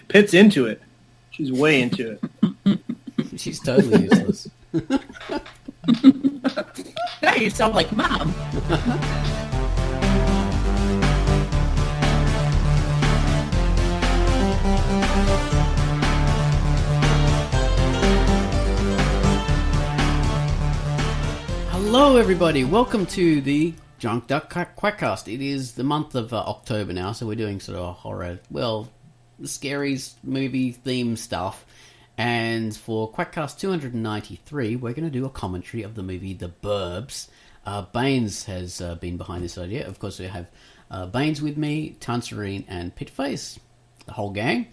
Pitt's into it. She's way into it. She's totally useless. Now you sound like Mom. Hello, everybody. Welcome to the Drunkduck Quackcast. It is the month of October now, so we're doing sort of horror, the scary movie theme stuff. And for Quackcast 293, we're going to do a commentary of the movie The Burbs. Baines has been behind this idea. Of course, we have Baines with me, Tanserine, and Pitface, the whole gang.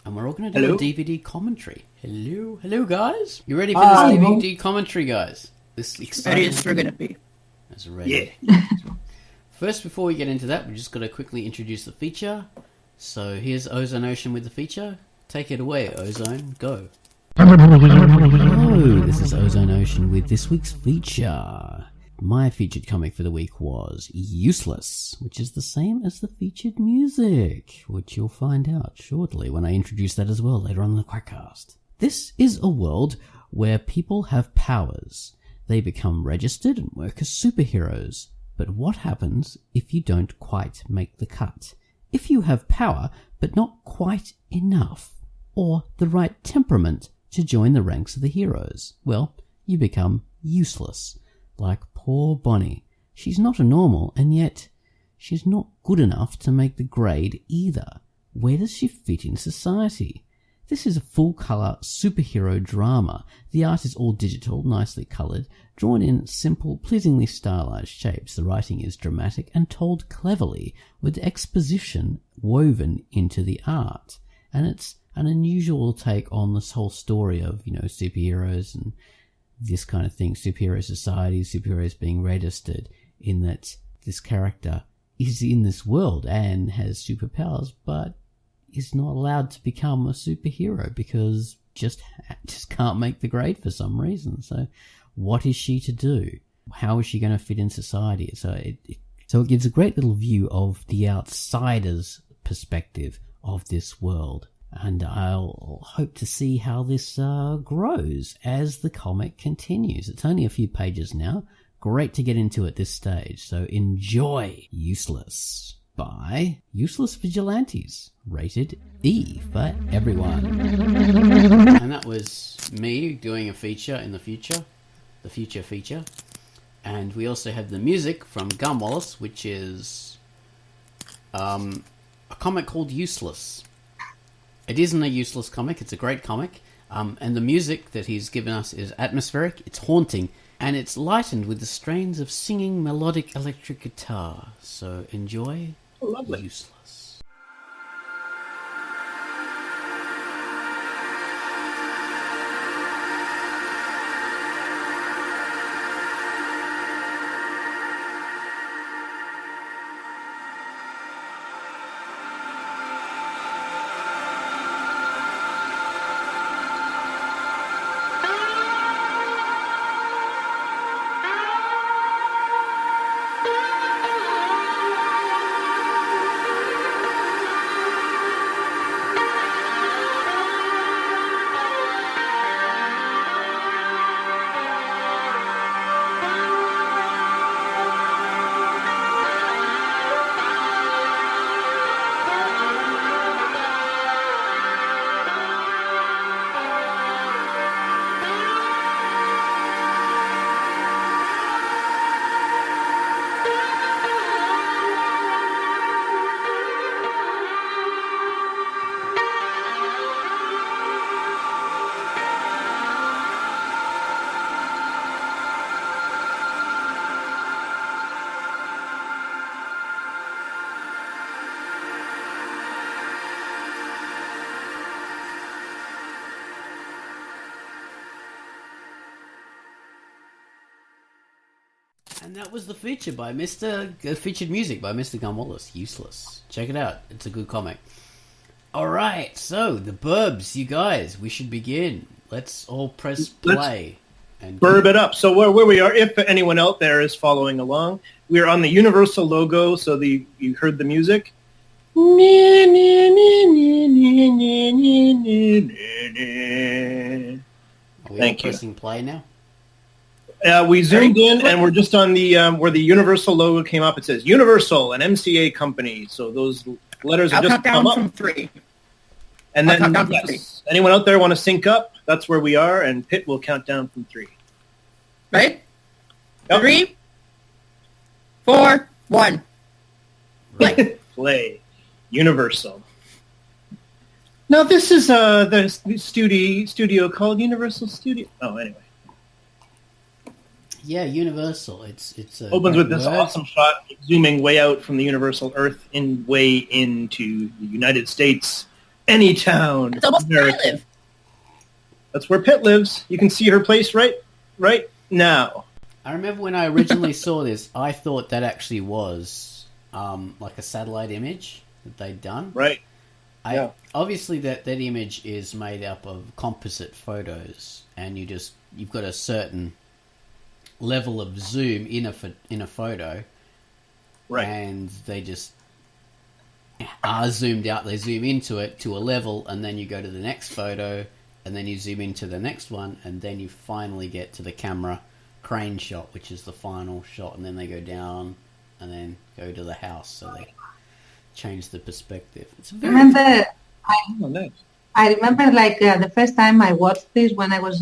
And we're all going to do a DVD commentary. Hello, guys. You ready for this DVD commentary, guys? This exciting. Ready as we're going to be. That's ready. Yeah. First, before we get into that, we're just going to quickly introduce the feature. So here's Ozone Ocean with the feature. Take it away, Ozone. Go. Hello, this is Ozone Ocean with this week's feature. My featured comic for the week was Useless, which is the same as the featured music, which you'll find out shortly when I introduce that as well later on in the Quackcast. This is a world where people have powers. They become registered and work as superheroes. But what happens if you don't quite make the cut? If you have power, but not quite enough, or the right temperament to join the ranks of the heroes, well, you become useless. Like poor Bonnie. She's not a normal, and yet she's not good enough to make the grade either. Where does she fit in society? This is a full-colour superhero drama. The art is all digital, nicely coloured, drawn in simple, pleasingly stylised shapes. The writing is dramatic and told cleverly, with exposition woven into the art. And it's an unusual take on this whole story of, superheroes and this kind of thing. Superhero society, superheroes being registered, in that this character is in this world and has superpowers, but is not allowed to become a superhero because just can't make the grade for some reason. So what is she to do? How is she going to fit in society? So it gives a great little view of the outsider's perspective of this world. And I'll hope to see how this grows as the comic continues. It's only a few pages now. Great to get into at this stage. So enjoy Useless by Useless Vigilantes. Rated E for everyone. And that was me doing a feature in the future. The future feature. And we also have the music from Gun Wallace, which is a comic called Useless. It isn't a useless comic, it's a great comic. And the music that he's given us is atmospheric, it's haunting, and it's lightened with the strains of singing melodic electric guitar. So enjoy. Lovely. Useless. And that was the feature by featured music by Mr. Gun Wallace, Useless. Check it out. It's a good comic. Alright, so, the Burbs, you guys, we should begin. Let's all press play. And burb it up. So where we are, if anyone out there is following along, we're on the Universal logo, so you heard the music. you. pressing play now? We zoomed in, and we're just on the where the Universal logo came up. It says Universal, an MCA company. So those letters are I'll just count down come up. from 3. And I'll then, count down from 3. anyone out there want to sync up? That's where we are, and Pitt will count down from 3. Right? Yep. 3, 4, 1. Play. Play. Universal. Now, this is the studio called Universal Studio. Oh, anyway. Yeah, Universal. It's Opens with this word. awesome shot, zooming way out from the Universal Earth way into the United States. Any town. It's almost where I America. live. That's where Pitt lives. You can see her place right now. I remember when I originally saw this, I thought that actually was like a satellite image that they'd done. Right. Yeah. Obviously, that image is made up of composite photos, and you've got a certain level of zoom in a photo, Right. and they just are zoomed out. They zoom into it to a level, and then you go to the next photo, and then you zoom into the next one, and then you finally get to the camera crane shot, which is the final shot, and then they go down and then go to the house, so they change the perspective. It's very Oh, nice. I remember like the first time I watched this when I was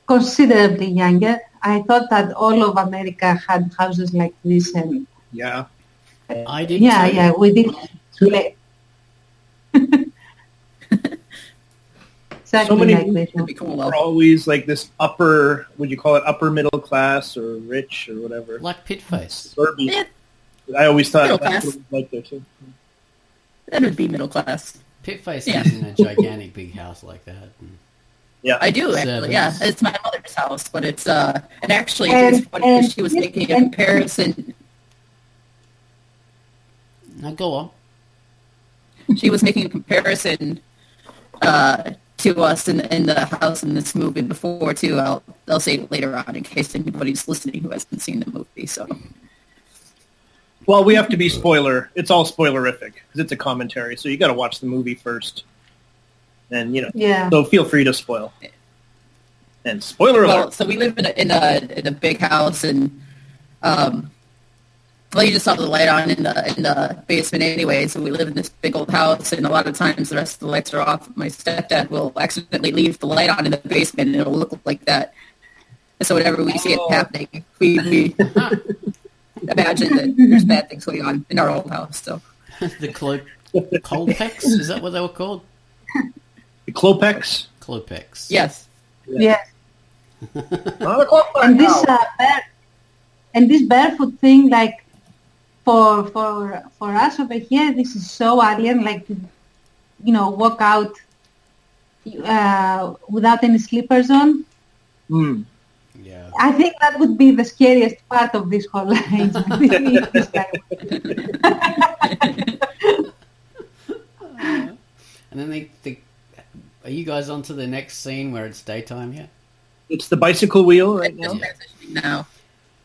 considerably younger, I thought that all of America had houses like this, and Yeah. I did too. we did. Exactly So many like this. It'd be cool. We're always like this upper, would you call it upper middle class or rich or whatever? Like Pit Face. Suburban. Yeah, I always thought Middle that's class. what it was like there too. that would be middle class. Pit Face Yeah. lives in a gigantic big house like that. And Yeah. I do, Servants. actually, yeah. It's my mother's house, but it's, and actually, And- it's funny because and- she was making a comparison. now go on. She was making a comparison to us in the house in this movie before, too. I'll say it later on in case anybody's listening who hasn't seen the movie, so. Well, we have to be spoiler. It's all spoilerific because it's a commentary, so you got to watch the movie first, and Yeah. So feel free to spoil. And spoiler Well, alert. so we live in a big house, and well, you just saw the light on in the basement anyway. So we live in this big old house, and a lot of times the rest of the lights are off. My stepdad will accidentally leave the light on in the basement, and it'll look like that. And so whenever we see it happening, we imagine that there's bad things going on in our old house. So The Colpex? Is that what they were called? The Clopex. Clopex. yes, Yes. Not a Clopex. And this barefoot thing, like for us over here, this is so alien. Like to, walk out without any slippers on. Mm. Yeah. I think that would be the scariest part of this whole life. And then they are you guys on to the next scene where it's daytime yet? It's the bicycle wheel right it's now. transitioning now.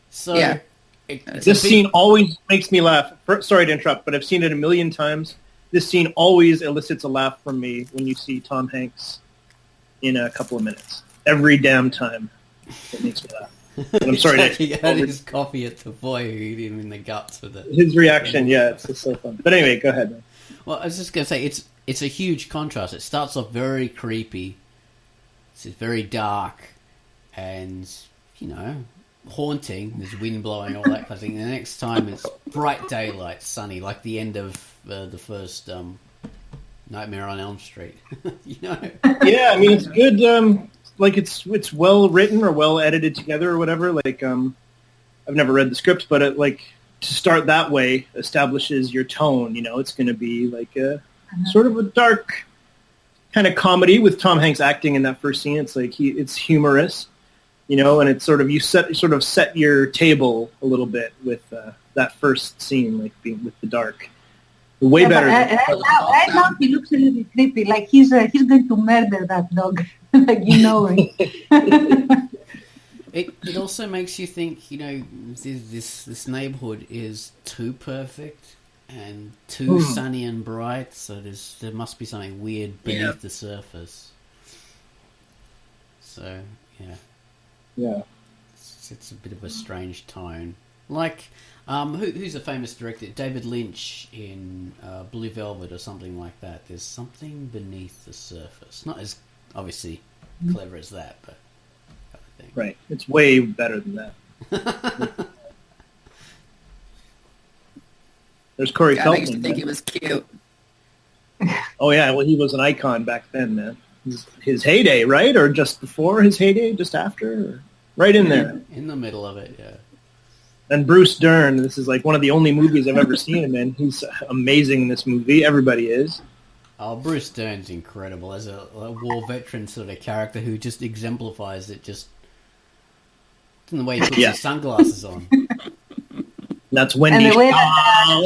So Yeah. it's This a big- scene always makes me laugh. Sorry to interrupt, but I've seen it a million times. This scene always elicits a laugh from me when you see Tom Hanks in a couple of minutes. Every damn time. It makes me laugh. And I'm sorry he to had his coffee at the boy who hit him in the guts with it. his reaction. Yeah, it's just so fun. But anyway, go ahead. Man. Well, I was just going to say, it's a huge contrast. It starts off very creepy. It's very dark and, haunting. There's wind blowing, all that kind of thing. And the next time it's bright daylight, sunny, like the end of the first Nightmare on Elm Street. Yeah, I mean, it's good. Like, it's well written or well edited together or whatever. Like, I've never read the script, but to start that way establishes your tone. It's going to be like a sort of a dark kind of comedy with Tom Hanks acting in that first scene. It's like it's humorous, and it's sort of you set your table a little bit with that first scene, like being with the dark. Way better. Right now he looks a little creepy, like he's going to murder that dog. Like It also makes you think, this neighborhood is too perfect and too sunny and bright, so there must be something weird beneath the surface. So yeah, Yeah. it's a bit of a strange tone. Like, who's a famous director? David Lynch in Blue Velvet or something like that. There's something beneath the surface. Not as obviously clever as that, but kind of thing. Right. It's way better than that. There's Corey God, Feldman. I used to think he was cute. Oh yeah, well he was an icon back then, man. His heyday, right? Or just before his heyday, just after? Or right in there. In the middle of it, yeah. And Bruce Dern, this is like one of the only movies I've ever seen him in. He's amazing in this movie. Everybody is. Oh, Bruce Dern's incredible as a war veteran sort of character who just exemplifies it just in the way he puts his sunglasses on. That's Wendy And the way Shaw,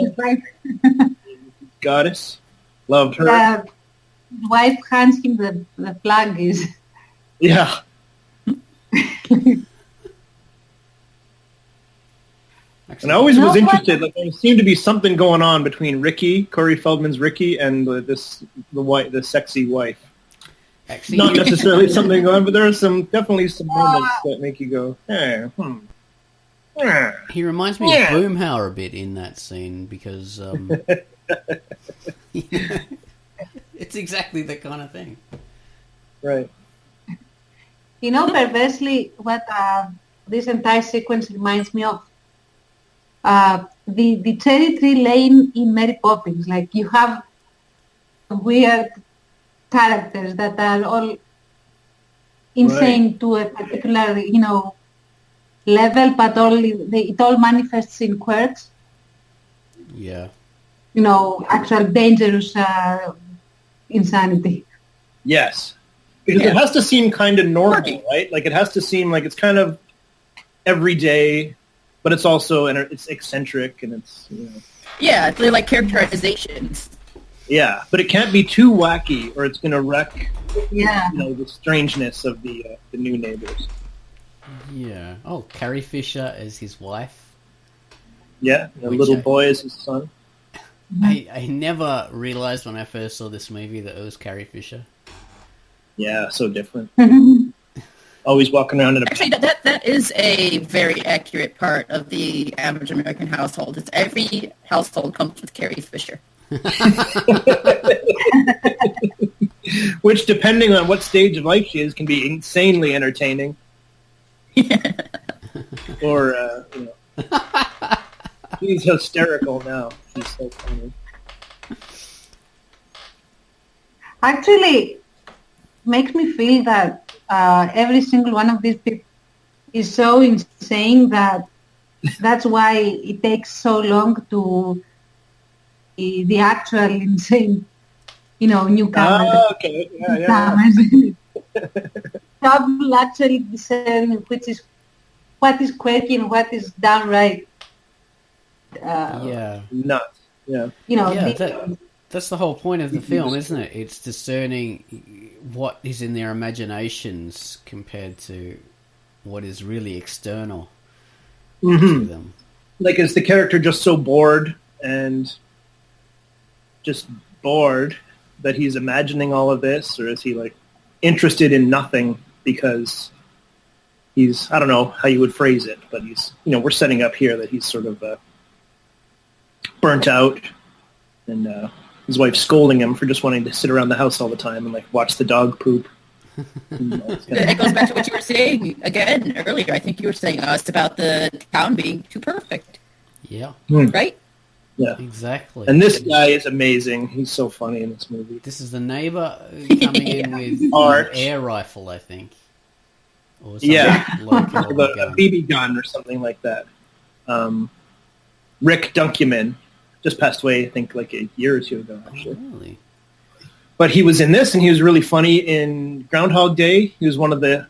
that goddess. Loved her. his wife hands him the flag is. Yeah. And I always was interested. Like there seemed to be something going on between Ricky, Corey Feldman's Ricky, and the sexy wife. Actually, Not necessarily something going on, but there are definitely some moments that make you go, hey, he reminds me of Boomhauer a bit in that scene because it's exactly the kind of thing. Right. You know, perversely, what this entire sequence reminds me of the cherry tree lane in Mary Poppins. Like you have weird characters that are all insane to a particular, level, but it all manifests in quirks. Yeah. Actual dangerous insanity. Yes. Because it has to seem kind of normal, right? Like it has to seem like it's kind of everyday, but it's also it's eccentric and it's Yeah, they're like characterizations. Yeah, but it can't be too wacky, or it's going to wreck the strangeness of the new neighbors. Yeah. Oh, Carrie Fisher as his wife. Yeah, the little boy is his son. I never realized when I first saw this movie that it was Carrie Fisher. Yeah, so different. Always walking around in a... Actually, that is a very accurate part of the average American household. It's every household comes with Carrie Fisher. Which, depending on what stage of life she is, can be insanely entertaining. Or, she's hysterical now. She's so funny. Actually, makes me feel that every single one of these people is so insane that that's why it takes so long to the actual insane, newcomers. Oh, okay. Yeah. Trouble actually discerning what is quirky and what is downright nuts. Yeah. That's the whole point of the film, isn't it? It's discerning what is in their imaginations compared to what is really external to them. Like, is the character just so bored and just bored that he's imagining all of this, or is he like interested in nothing because he's, I don't know how you would phrase it, but he's, we're setting up here that he's sort of burnt out, and his wife's scolding him for just wanting to sit around the house all the time and like watch the dog poop. It goes back to what you were saying again earlier. I think you were saying it's about the town being too perfect. Yeah. Right? Yeah. Exactly. And this guy is amazing. He's so funny in this movie. This is the neighbor coming in with an air rifle, I think. Or a BB gun or something like that. Rick Dunkman just passed away, I think, like a year or two ago, actually. Oh, really? But he was in this, and he was really funny in Groundhog Day. He was one of the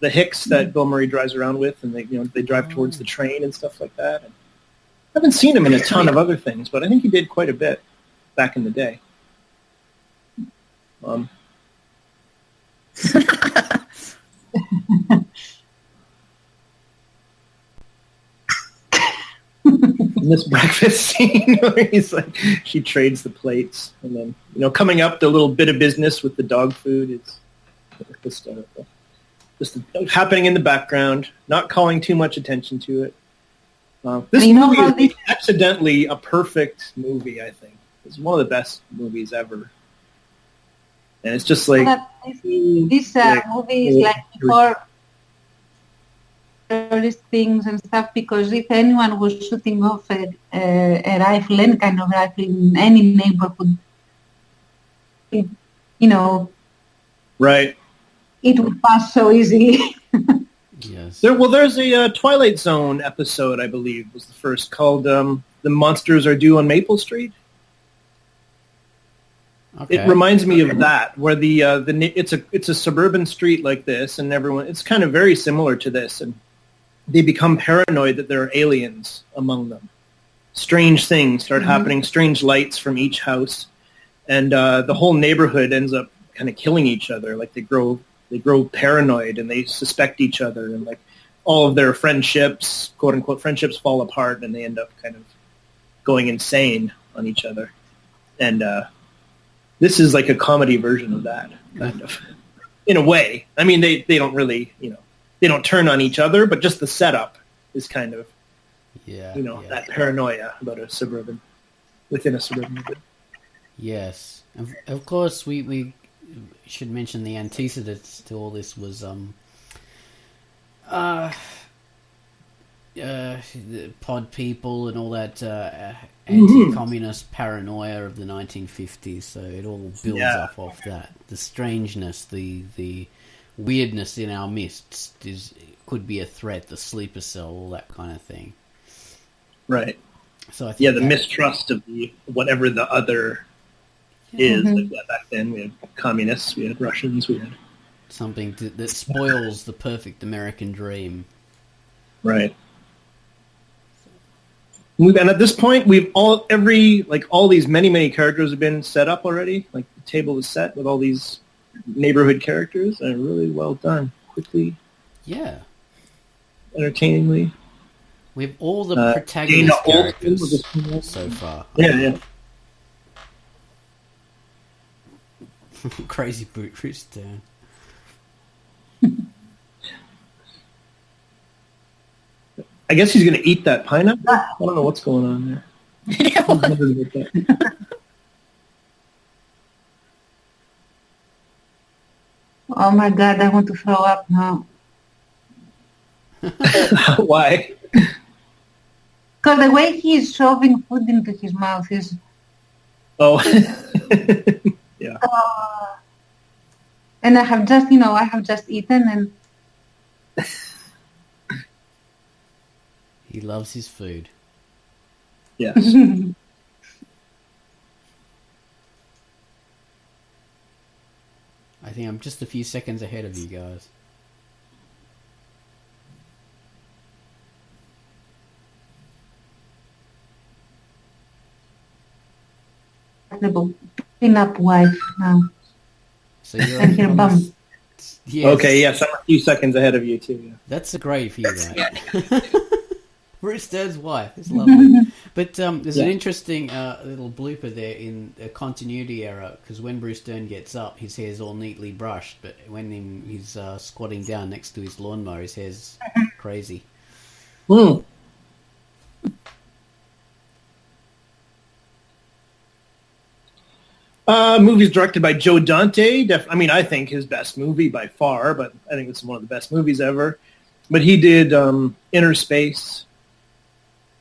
hicks that Bill Murray drives around with, and they drive towards the train and stuff like that. And I haven't seen him in a ton of other things, but I think he did quite a bit back in the day. In this breakfast scene where he's like, she trades the plates, and then coming up the little bit of business with the dog food is hysterical. just happening in the background, not calling too much attention to it. This movie is accidentally a perfect movie, I think. It's one of the best movies ever. And it's just like... this movie is like before terrorist things and stuff, because if anyone was shooting off a rifle, any kind of rifle in any neighborhood, right, it would pass so easily. Yes. There's a Twilight Zone episode, I believe, was the first, called "The Monsters Are Due on Maple Street." Okay. It reminds me of that, where it's a suburban street like this, and it's kind of very similar to this, and they become paranoid that there are aliens among them. Strange things start happening, strange lights from each house, and the whole neighborhood ends up kind of killing each other. Like they grow paranoid, and they suspect each other, and like all of their friendships, quote unquote friendships, fall apart, and they end up kind of going insane on each other. And this is like a comedy version of that, kind of, in a way. I mean, they don't really, they don't turn on each other, but just the setup is kind of, that paranoia about within a suburban. Yes. Of course, we should mention the antecedents to all this was the pod people and all that anti-communist paranoia of the 1950s. So it all builds up off that. The strangeness, the weirdness in our midst could be a threat. The sleeper cell, all that kind of thing. Right. So I think the mistrust of whatever the other is. Like back then, we had communists, we had Russians, we had something that spoils the perfect American dream. Right. And at this point, all these many characters have been set up already. Like the table is set with all these neighborhood characters, and really well done, quickly. Yeah. Entertainingly. We have all the protagonist characters so far. Yeah. Crazy Bruce turn. I guess he's going to eat that pineapple. I don't know what's going on there. Oh my God, I want to throw up now. Why? Because the way he is shoving food into his mouth is... Oh. Yeah. And I have just eaten, and... He loves his food. Yes. I think I'm just a few seconds ahead of you guys. Pin-up wife now. So you're and her bum. Yes. Okay, yes, I'm a few seconds ahead of you too. Yeah. That's a great view, right? Bruce Dern's wife. It's lovely. But there's an interesting little blooper there in a continuity error, because when Bruce Dern gets up, his hair's all neatly brushed, but when he's squatting down next to his lawnmower, his hair's crazy. Movie's directed by Joe Dante. I think his best movie by far, but I think it's one of the best movies ever. But he did Inner Space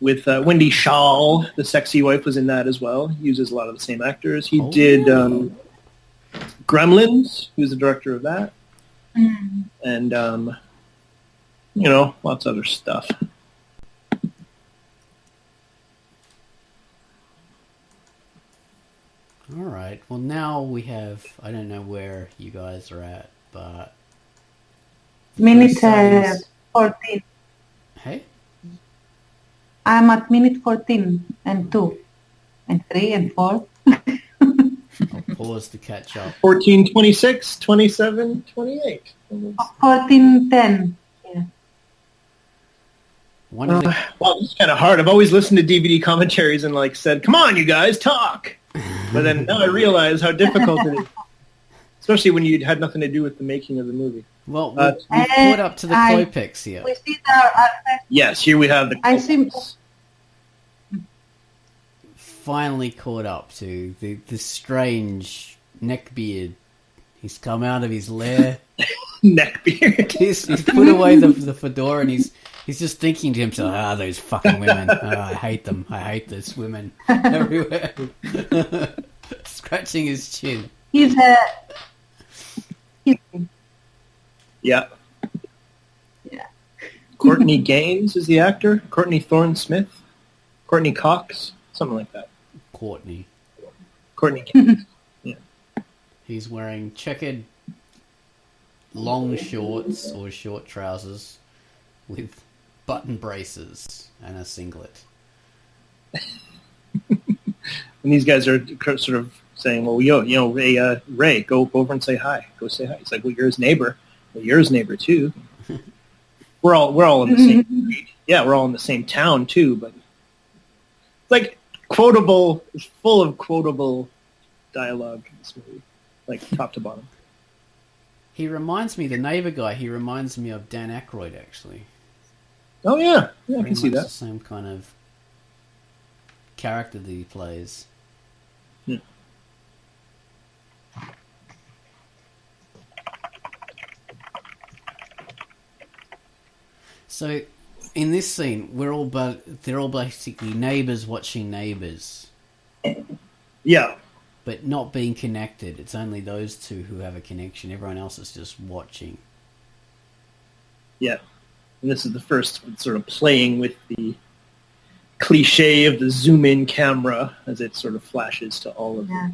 with Wendy Schaal. The sexy wife was in that as well. He uses a lot of the same actors. He did Gremlins. He was the director of that. And, lots of other stuff. All right. Well, now we have... I don't know where you guys are at, but... Minute 14. Hey? I'm at minute 14 and 2 and 3 and 4. I'll pause to catch up. 14, 26, 27, 28. 14, 10. Yeah. Well, this is kind of hard. I've always listened to DVD commentaries and said, come on, you guys, talk. But then now I realize how difficult it is. Especially when you had nothing to do with the making of the movie. Well, we've caught up to the Klopeks here. We see Yes, here we have the. I see. Finally caught up to the strange neckbeard. He's come out of his lair. Neckbeard. He's put away the fedora and he's just thinking to himself, those fucking women. I hate them. I hate those women everywhere. Scratching his chin. He's Yeah. Yeah. Courtney Gaines is the actor. Courtney Thorne-Smith. Courtney Cox. Something like that. Courtney Gaines. Yeah. He's wearing checkered long shorts or short trousers with button braces and a singlet. And these guys are sort of saying, well, Ray, go over and say hi. Go say hi. He's like, well, you're his neighbor. Well, you're his neighbor too. We're all in the same street. Yeah, we're all in the same town too, but it's like quotable, it's full of quotable dialogue in this movie, like top to bottom. He reminds me, the neighbor guy, he reminds me of Dan Aykroyd, actually. Oh, yeah. Yeah, I can see that. The same kind of character that he plays. Yeah. So, in this scene, they're all basically neighbors watching neighbors. Yeah. But not being connected. It's only those two who have a connection. Everyone else is just watching. Yeah. And this is the first sort of playing with the cliche of the zoom-in camera as it sort of flashes to all of the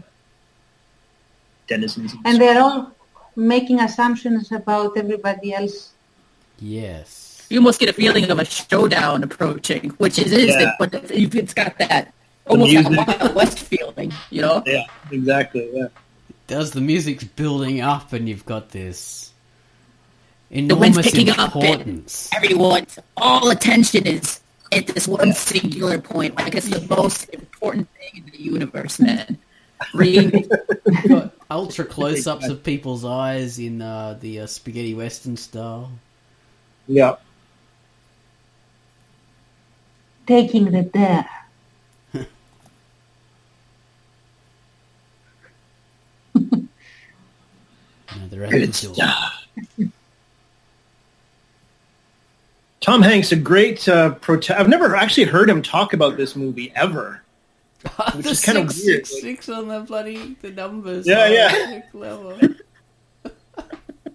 denizens. And they're all making assumptions about everybody else. Yes. You almost get a feeling of a showdown approaching, which it is, but it's got that almost that Wild West feeling, you know? Yeah, exactly, yeah. It does. The music's building up and you've got this The wind's enormous picking importance. up and everyone's all attention is at this one singular point. Like it's the most important thing in the universe, man. Really. Got ultra close-ups of people's eyes in the spaghetti western style. Yeah. Taking the dare. Good stuff. Tom Hanks, a great I've never actually heard him talk about this movie ever, which is kind of weird. Six on the numbers. Yeah.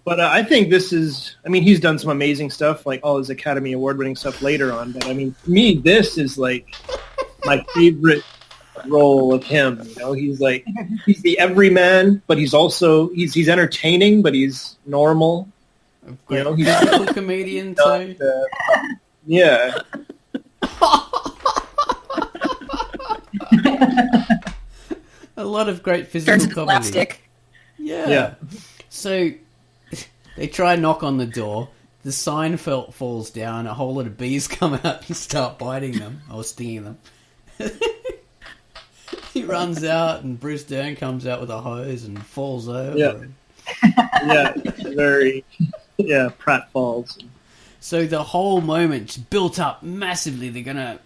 But I think this is, he's done some amazing stuff, like all his Academy Award-winning stuff later on. But, to me, this is, like, my favorite role of him. You know, he's the everyman, but he's also, he's entertaining, but he's normal. You know, he's a comedian, too. Yeah. A lot of great physical comedy. Slapstick. Yeah. So... They try and knock on the door. The sign falls down. A whole lot of bees come out and start biting them or stinging them. He runs out, and Bruce Dern comes out with a hose and falls over. Yeah, yeah, Pratt falls. So the whole moment's built up massively. They're gonna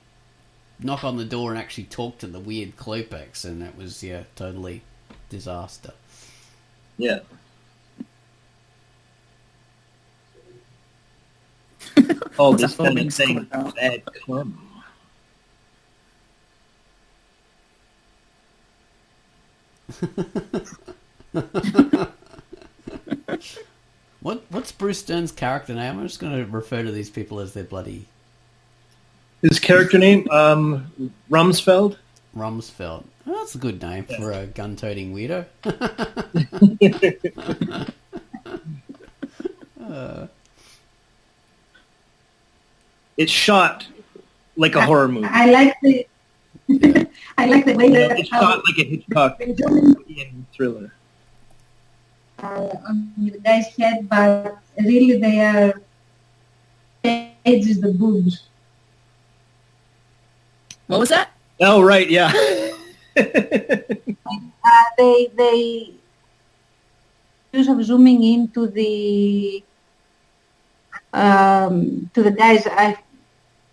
knock on the door and actually talk to the weird Klopeks, and that was totally disaster. Yeah. Oh, this kind of thing, bad karma. What's Bruce Dern's character name? I'm just going to refer to these people as their bloody... His character name? Rumsfeld? Rumsfeld. Oh, that's a good name for a gun-toting weirdo. It's shot like a horror movie. I like the way that it's shot like a Hitchcock thriller. On the guy's head, but really they are edges the boobs. What was that? Oh, right, yeah. They use of zooming into the to the guy's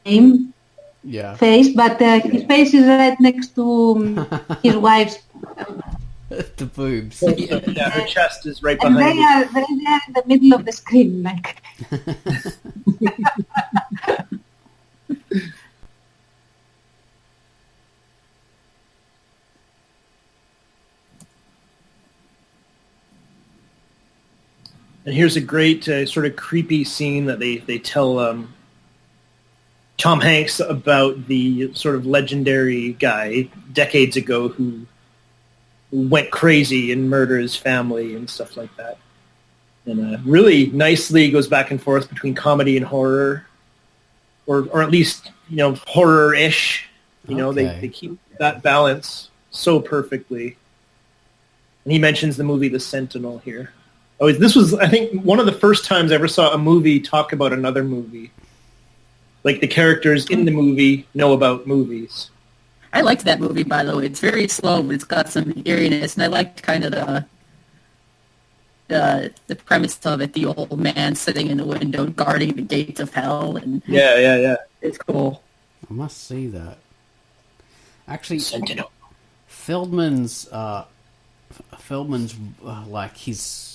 name face, but his face is right next to his wife's. The boobs. Yeah, her chest is right And behind. they are in the middle of the screen, like. And here's a great sort of creepy scene that they tell Tom Hanks about the sort of legendary guy decades ago who went crazy and murdered his family and stuff like that. And really nicely goes back and forth between comedy and horror, or at least, horror-ish. They keep that balance so perfectly. And he mentions the movie The Sentinel here. Oh, this was, I think, one of the first times I ever saw a movie talk about another movie. Like the characters in the movie know about movies. I liked that movie, by the way. It's very slow, but it's got some eeriness, and I liked kind of the premise of it, the old man sitting in the window guarding the gates of hell. And Yeah. it's cool. I must see that. Actually, Sentinel. Feldman's like his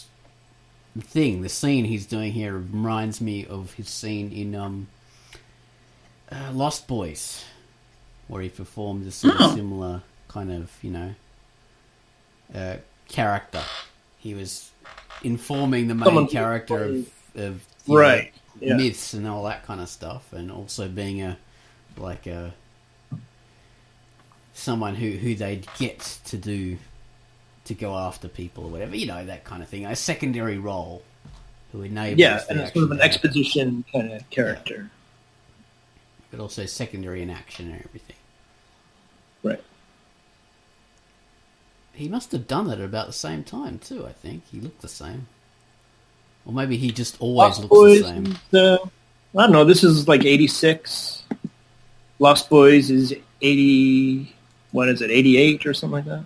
thing, the scene he's doing here reminds me of his scene in Lost Boys, where he performed a sort of similar kind of, character. He was informing the main character of right, myths and all that kind of stuff, and also being someone who they'd get to go after people or whatever, that kind of thing. A secondary role who enables and it's sort of an exposition kind of character. But also secondary in action and everything. Right. He must have done it at about the same time too, I think. He looked the same. Or maybe he just always Lost looks Boys the same. I don't know, this is like 86. Lost Boys is 80, 88 or something like that?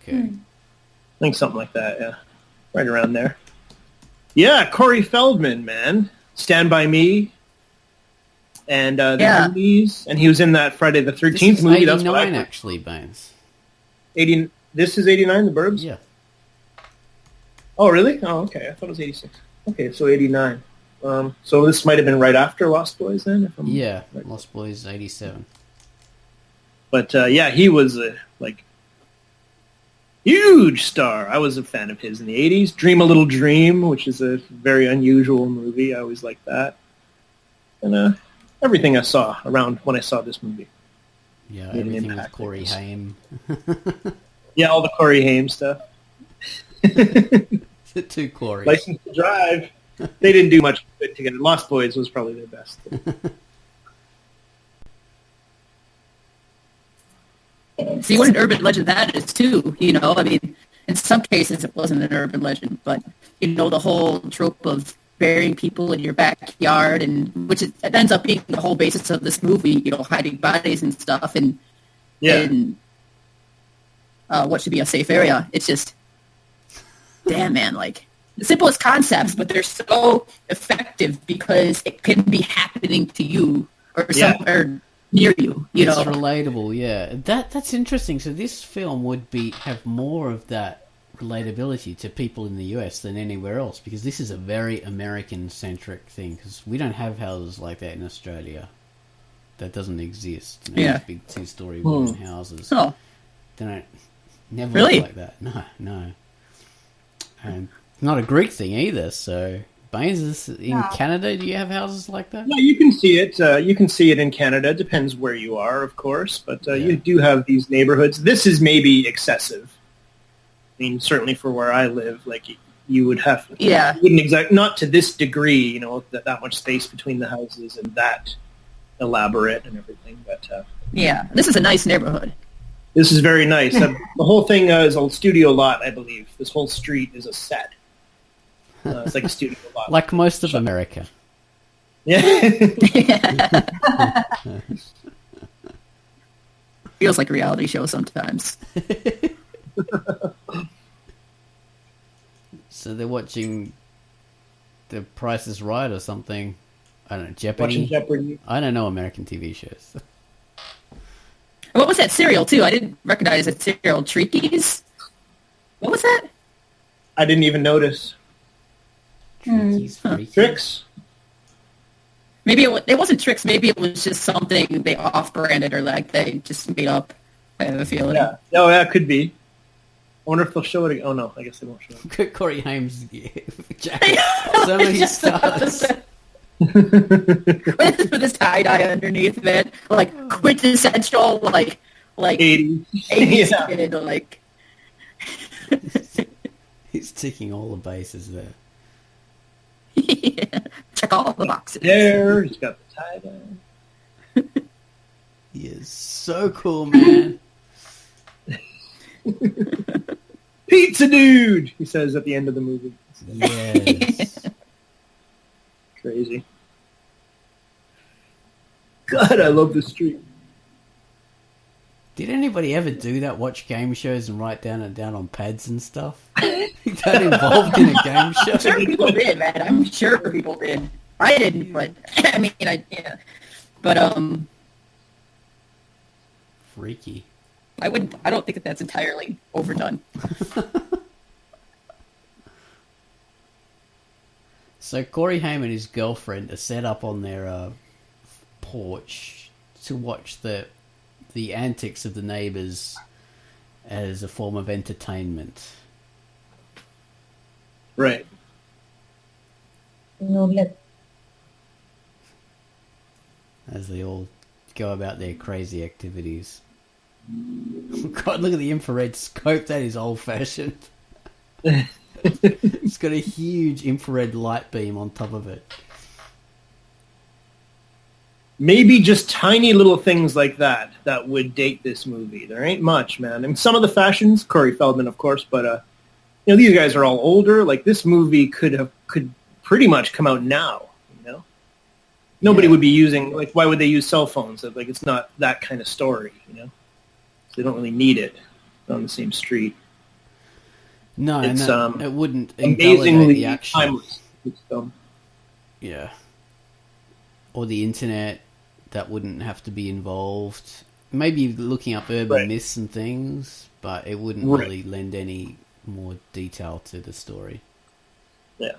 Okay. I think something like that, yeah. Right around there. Yeah, Corey Feldman, man. Stand By Me. And the movies. And he was in that Friday the 13th movie. That's what I actually, Baines. 80. This is 89, The Burbs? Yeah. Oh, really? Oh, okay. I thought it was 86. Okay, so 89. So this might have been right after Lost Boys then? Right. Lost Boys 87. But he was huge star. I was a fan of his in the 80s. Dream a Little Dream, which is a very unusual movie. I always liked that. And everything I saw around when I saw this movie. Yeah, everything with Corey Haim. Yeah, all the Corey Haim stuff. Two Corey. License to Drive. They didn't do much good together. Lost Boys was probably their best. See what an urban legend that is, too. I mean, in some cases it wasn't an urban legend, but, the whole trope of burying people in your backyard, and it ends up being the whole basis of this movie, hiding bodies and stuff, and what should be a safe area. It's just, damn, man, the simplest concepts, but they're so effective because it can be happening to you or somewhere near you. It's relatable, yeah. That's interesting. So this film would have more of that relatability to people in the US than anywhere else, because this is a very American-centric thing, because we don't have houses like that in Australia. That doesn't exist. Big two-story wooden houses. Oh. They don't never really? look like that. No. And not a Greek thing either, so... Baines, in Canada, do you have houses like that? No, you can see it. You can see it in Canada. Depends where you are, of course, but you do have these neighborhoods. This is maybe excessive. I mean, certainly for where I live, you would have, wouldn't not to this degree, that much space between the houses and that elaborate and everything. But this is a nice neighborhood. This is very nice. The whole thing is a studio lot, I believe. This whole street is a set. It's like a studio lot. Like most of America. Yeah. Feels like a reality show sometimes. So they're watching The Price is Right or something. I don't know, Jeopardy. Watching Jeopardy. I don't know American TV shows. What was that cereal, too? I didn't recognize that cereal. Treakies? What was that? I didn't even notice. Trickies, freakies. Tricks? Maybe it wasn't Tricks. Maybe it was just something they off-branded or like they just made up. I have a feeling. Yeah. Oh, yeah, it could be. I wonder if they'll show it again. Oh, no, I guess they won't show it. Corey Haim's jacket. So many stars. With this tie-dye underneath of it. Like, quintessential, like 80s. 80s Yeah. kid, like... He's ticking all the bases there. Yeah. Check all the boxes. There, he's got the tie-dye. He is so cool, man. Pizza dude, he says at the end of the movie. Yes. Crazy. God, I love this street. Did anybody ever do that? Watch game shows and write down on pads and stuff? Got involved in a game I'm show? sure people did, man. I'm sure people did. I didn't, but I mean, yeah. But Freaky. I don't think that that's entirely overdone. So Corey Haim and his girlfriend are set up on their porch to watch the antics of the neighbors as a form of entertainment. Right. As they all go about their crazy activities. God, look at the infrared scope. That is old-fashioned. It's got a huge infrared light beam on top of it. Maybe just tiny little things like that would date this movie. There ain't much, man. And some of the fashions, Corey Feldman, of course, but these guys are all older. Like, this movie could pretty much come out now. Nobody would be using, like, why would they use cell phones? Like, it's not that kind of story, So they don't really need it on the same street. No, it's it wouldn't invalidate amazingly the action. timeless. It's, Yeah. Or the internet, that wouldn't have to be involved. Maybe looking up urban myths and things, but it wouldn't really lend any more detail to the story. Yeah.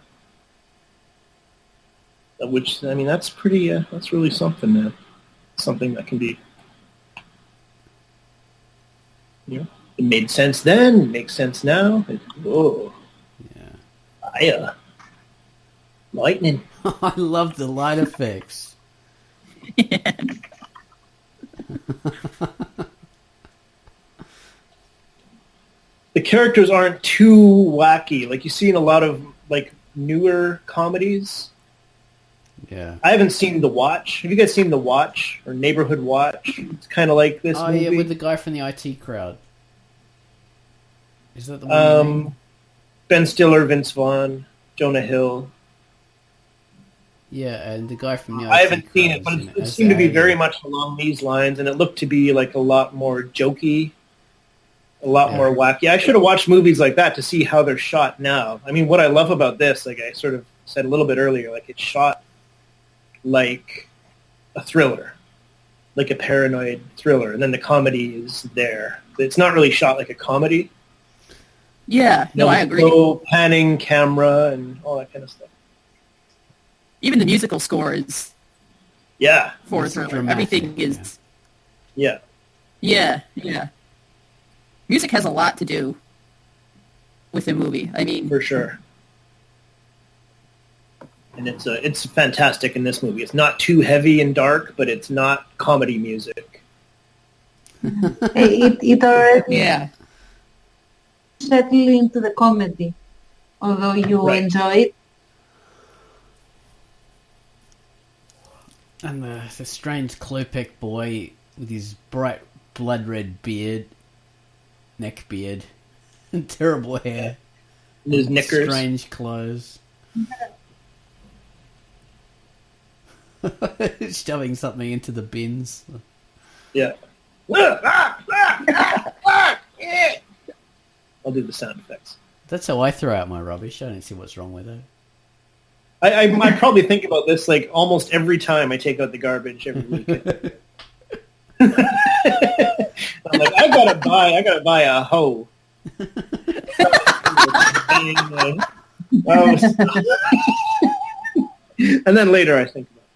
Which, I mean, that's pretty, that's really something, man. Something that can be, it made sense then, it makes sense now. Whoa. Yeah. Lightning. I love the light effects. Yeah. The characters aren't too wacky. Like, you see in a lot of, like, newer comedies. Yeah. I haven't seen The Watch. Have you guys seen The Watch or Neighborhood Watch? It's kind of like this movie. Yeah, with the guy from the IT crowd. Is that the one? Ben Stiller, Vince Vaughn, Jonah Hill. Yeah, and the guy from the IT I haven't crowd seen it, but is in it seemed to be very much along these lines, and it looked to be like a lot more jokey, a lot more wacky. I should have watched movies like that to see how they're shot now. I mean, what I love about this, like I sort of said a little bit earlier, like it's shot like a thriller, like a paranoid thriller, and then the comedy is there. It's not really shot like a comedy. Yeah, no, I agree. No panning camera and all that kind of stuff. Even the musical score is for a thriller. Dramatic, Everything is... Yeah. Yeah. Music has a lot to do with a movie. I mean... For sure. And it's fantastic in this movie. It's not too heavy and dark, but it's not comedy music. It already Yeah. settled into the comedy, although you enjoy it. And the strange Klopek boy with his bright blood red beard, neck beard, and terrible hair. And his knickers. Strange clothes. Shoving something into the bins. Yeah. I'll do the sound effects. That's how I throw out my rubbish. I don't see what's wrong with it. I probably think about this like almost every time I take out the garbage every weekend. I'm like, I gotta buy a hoe. And then later I think about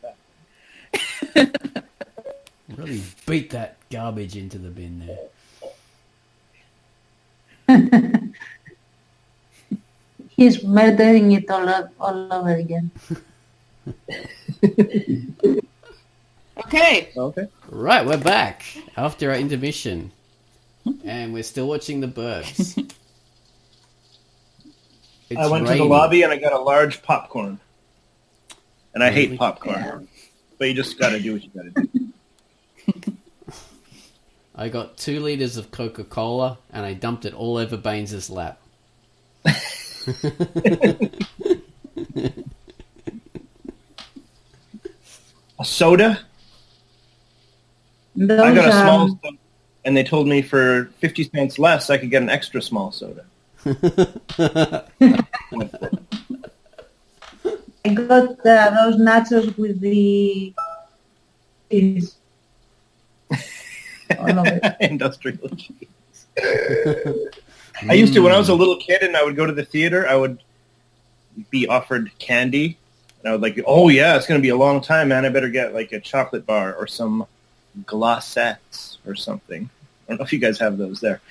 that. Really beat that garbage into the bin there. He's murdering it all over again. Okay. Right, we're back after our intermission. And we're still watching the Burbs. I went to the lobby and I got a large popcorn. And I hate popcorn. But you just gotta do what you gotta do. I got 2 liters of Coca-Cola and I dumped it all over Baines's lap. A soda? Those, I got a small soda, and they told me for 50 cents less I could get an extra small soda. I got those nachos with the cheese. All of it. Industrial cheese. I used to, when I was a little kid and I would go to the theater, I would be offered candy. And I would like, oh yeah, it's going to be a long time, man. I better get like a chocolate bar or some glacettes or something. I don't know if you guys have those there.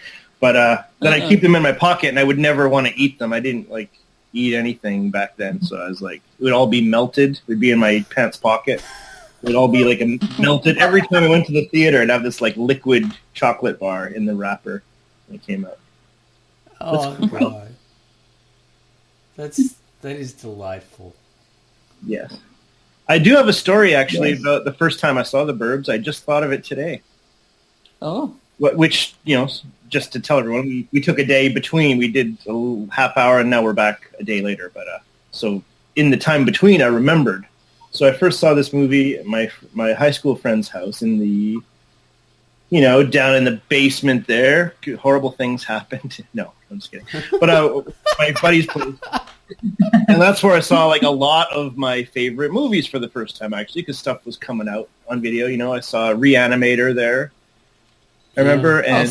But then I'd keep them in my pocket and I would never want to eat them. I didn't like eat anything back then. So I was like, it would all be melted. It would be in my pants pocket. It would all be like melted. Every time I went to the theater, I'd have this like liquid chocolate bar in the wrapper when it came out. Oh, God. That is delightful. Yes. I do have a story, actually, about the first time I saw the Burbs. I just thought of it today. Oh. Which, you know, just to tell everyone, we took a day between. We did a half hour, and now we're back a day later. But so in the time between, I remembered. So I first saw this movie at my high school friend's house in the, you know, down in the basement there. Horrible things happened. No, I'm just kidding. But my buddy's place. And that's where I saw like a lot of my favorite movies for the first time, actually, because stuff was coming out on video. You know, I saw Reanimator there. I remember. And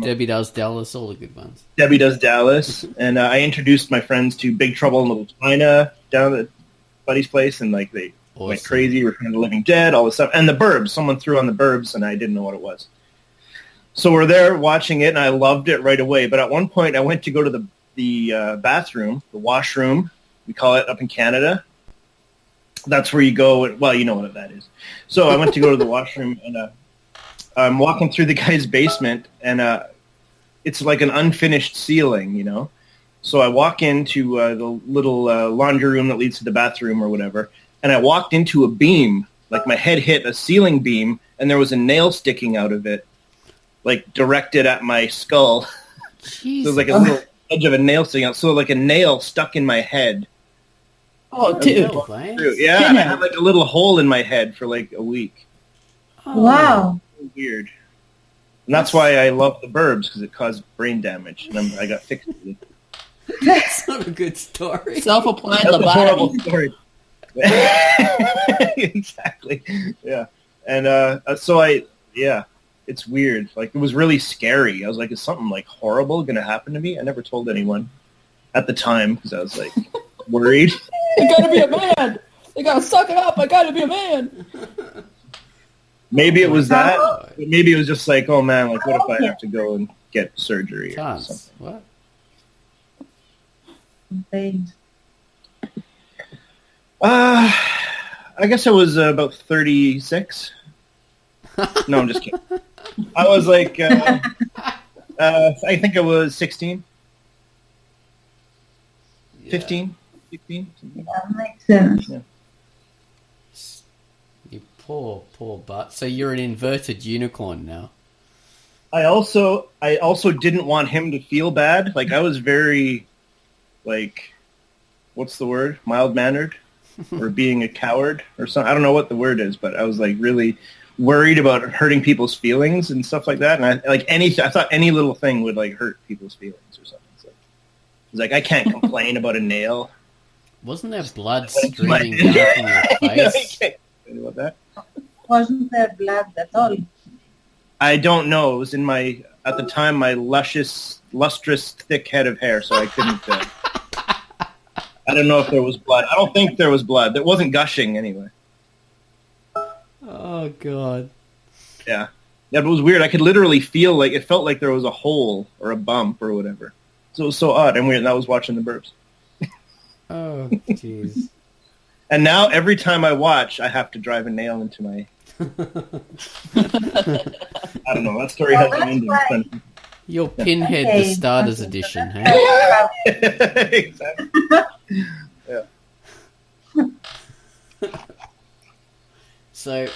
Debbie Does Dallas, all the good ones. Debbie Does Dallas. And I introduced my friends to Big Trouble in Little China down at buddy's place, and like they went crazy. Return of the Living Dead, all this stuff. And the Burbs. Someone threw on the Burbs, and I didn't know what it was. So we're there watching it, and I loved it right away. But at one point, I went to go to the bathroom, the washroom, we call it up in Canada. That's where you go. Well, you know what that is. So I went to go to the washroom, and I'm walking through the guy's basement, and it's like an unfinished ceiling, you know. So I walk into the little laundry room that leads to the bathroom or whatever, and I walked into a beam, like my head hit a ceiling beam, and there was a nail sticking out of it, like directed at my skull. So it was like a little edge of a nail sticking out, so like a nail stuck in my head. Oh, dude. Yeah, and I had like a little hole in my head for like a week. Oh. Wow. Weird. And that's why I love the Burbs, because it caused brain damage, and I got fixated. That's not a good story. Self-applied That's lobotomy. a horrible story. Exactly. Yeah. And it's weird. Like, it was really scary. I was like, is something like horrible going to happen to me? I never told anyone at the time because I was like worried. I gotta be a man. They gotta suck it up. I gotta be a man. Maybe it was that. But maybe it was just like, oh man, like what if I have to go and get surgery or something? What? I guess I was about 36. No, I'm just kidding. I was like, I think I was 16. 15, 16. That makes sense. Yeah. You poor butt. So you're an inverted unicorn now. I also didn't want him to feel bad. Like I was very, like, what's the word? Mild-mannered, or being a coward, or something. I don't know what the word is, but I was like really worried about hurting people's feelings and stuff like that. And I thought any little thing would like hurt people's feelings or something. So it was like I can't complain about a nail. Wasn't there blood streaming down from your face? About that. Wasn't there blood at all? I don't know. It was in at the time, my lustrous, thick head of hair, so I couldn't... I don't know if there was blood. I don't think there was blood. It wasn't gushing, anyway. Oh, God. Yeah. Yeah, but it was weird. I could literally feel it felt like there was a hole or a bump or whatever. So it was so odd and weird, and I was watching the Burbs. Oh, jeez. And now, every time I watch, I have to drive a nail into my... I don't know. That story has an ending. Your Pinhead the Starters edition, hey? Exactly. Yeah. So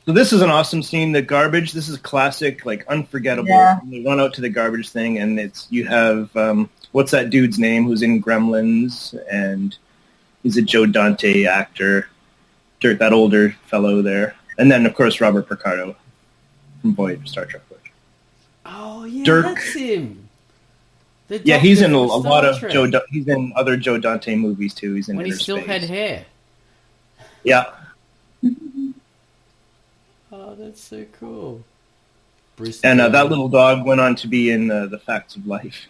this is an awesome scene. The garbage. This is classic, unforgettable. Yeah. You run out to the garbage thing, and you have what's that dude's name who's in Gremlins, and he's a Joe Dante actor, that older fellow there, and then of course Robert Picardo from Star Trek Voyager. Oh yeah, Dirk. That's him. Yeah, he's in a Doctor from lot of Star Joe. Trek. He's in other Joe Dante movies too. He's in when he Inner still Space. had hair. Yeah. Oh, that's so cool. Bruce And Dern. that little dog went on to be in The Facts of Life.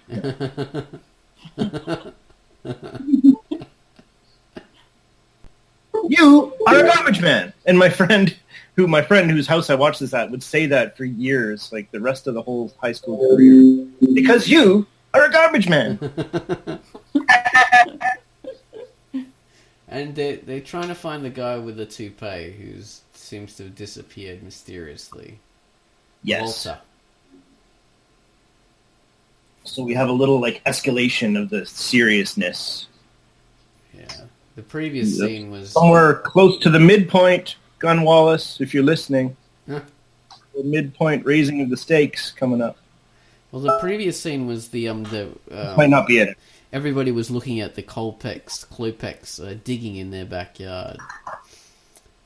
You are a garbage man. And my friend whose house I watched this at would say that for years, like the rest of the whole high school career. Because you are a garbage man. And they're trying to find the guy with the toupee who seems to have disappeared mysteriously. Yes. Walter. So we have a little escalation of the seriousness. Yeah. The previous scene was somewhere close to the midpoint, Gun Wallace, if you're listening. Huh? The midpoint raising of the stakes coming up. Well, the previous scene was Might not be it. Everybody was looking at the Klopeks digging in their backyard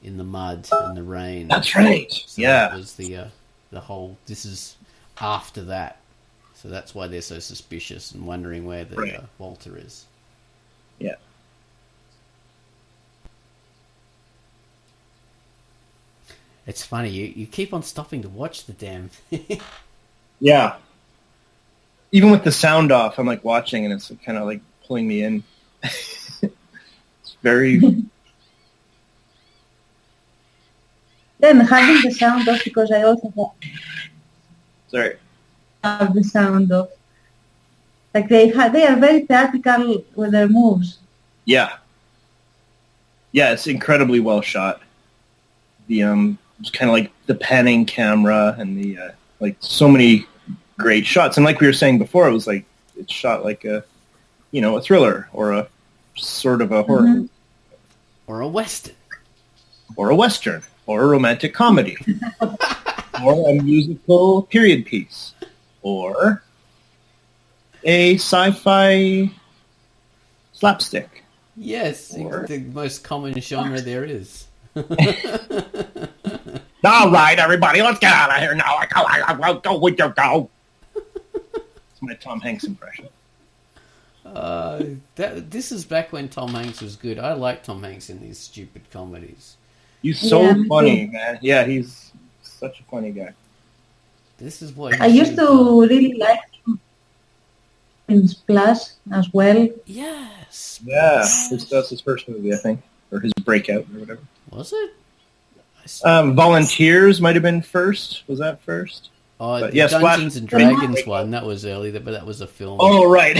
in the mud and the rain. That's right. So yeah. That was the whole. This is after that, so that's why they're so suspicious and wondering where the Walter is. Yeah. It's funny, you keep on stopping to watch the damn thing. Yeah. Even with the sound off, I'm watching and it's kind of pulling me in. It's very... Then having the sound off, because I also Sorry. have the sound off. They are very theatrical with their moves. Yeah. Yeah, it's incredibly well shot. The it's kind of the panning camera and the so many great shots. And like we were saying before, it was it's shot like a thriller or a sort of a horror Or a western. or a western or a romantic comedy or a musical period piece or a sci-fi slapstick. Yes, Or- the most common genre there is. All right, everybody, let's get out of here now. I'll go with your go. It's my Tom Hanks impression. This is back when Tom Hanks was good. I like Tom Hanks in these stupid comedies. He's so Yeah, me funny, too. man. Yeah, he's such a funny guy. This is what I used to really like him in Splash as well. Yes. Yeah, that's his first movie, I think, or his breakout or whatever. Was it? Volunteers might have been first. Was that first? Oh, But the yeah, Dungeons Splash- and Dragons one, that was early, but that was a film. Oh, right.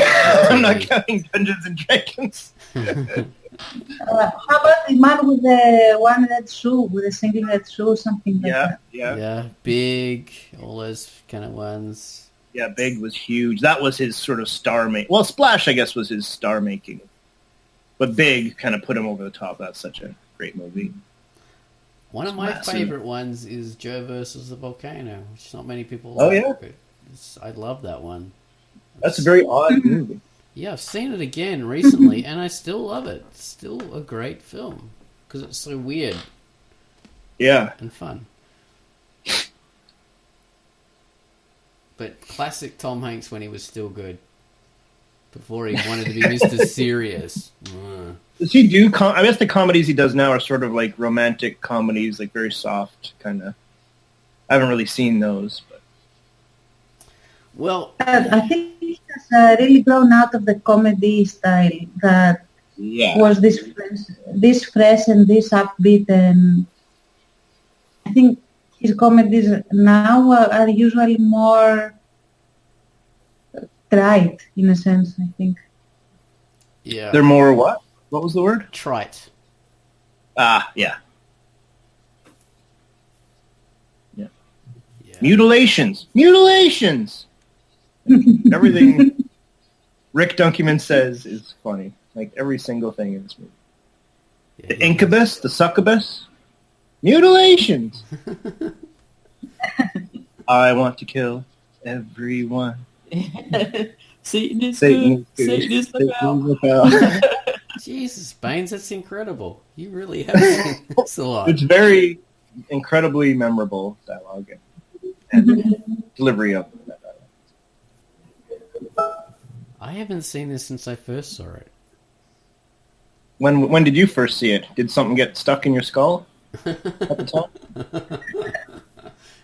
I'm not TV. counting Dungeons and Dragons. How about the man with the one-red shoe, with a single-red shoe, something like Yeah, that? yeah. Yeah, Big, all those kind of ones. Yeah, Big was huge. That was his sort of star making. Well, Splash, I guess, was his star making. But Big kind of put him over the top. That's such a great movie. One of It's my massive. favorite ones is Joe versus the Volcano, which not many people Oh, like. yeah? But I love that one. That's a very odd movie. Yeah, I've seen it again recently, and I still love it. It's still a great film because it's so weird Yeah. and fun. But classic Tom Hanks when he was still good, before he wanted to be Mr. Serious. Does he do? I guess the comedies he does now are sort of like romantic comedies, like very soft kind of. I haven't really seen those, but Well, I think he has really grown out of the comedy style that was this fresh and this upbeat, and I think his comedies now are usually more trite in a sense, I think. yeah. They're more what? What was the word? Trite. Ah, yeah. Yeah. Mutilations. Everything Rick Dunkerman says is funny. Like every single thing in this movie. Yeah, The incubus, the succubus, mutilations. I want to kill everyone. Satan is good. Satan is the bell. Jesus, Baines, that's incredible. You really have seen this a lot. It's very incredibly memorable dialogue and delivery of that dialogue. I haven't seen this since I first saw it. When did you first see it? Did something get stuck in your skull at the time?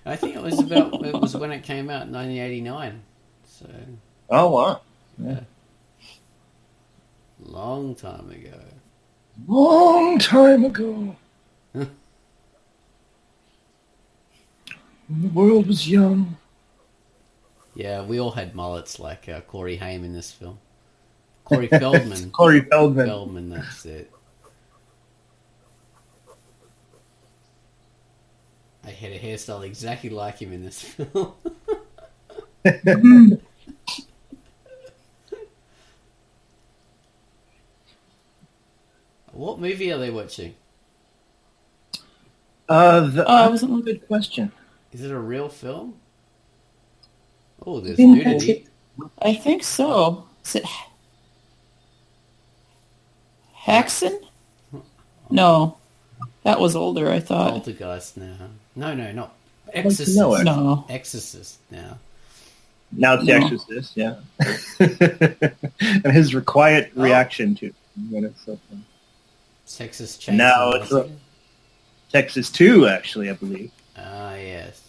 I think it was when it came out in 1989. So. Oh wow! Yeah. Long time ago. Long time ago. When the world was young. Yeah, we all had mullets like Corey Haim in this film. Corey Feldman. Corey Feldman. Feldman, that's it. I had a hairstyle exactly like him in this film. What movie are they watching? That was a good question. Is it a real film? Oh, there's nudity. I think so. Is it Haxon? No. That was older, I thought. Poltergeist now. No, not Exorcist. No. Exorcist now. Now it's The Exorcist, yeah. And his quiet reaction to it when it's so fun. Texas Chainsaw. Now it's Texas 2, actually, I believe. Ah, yes.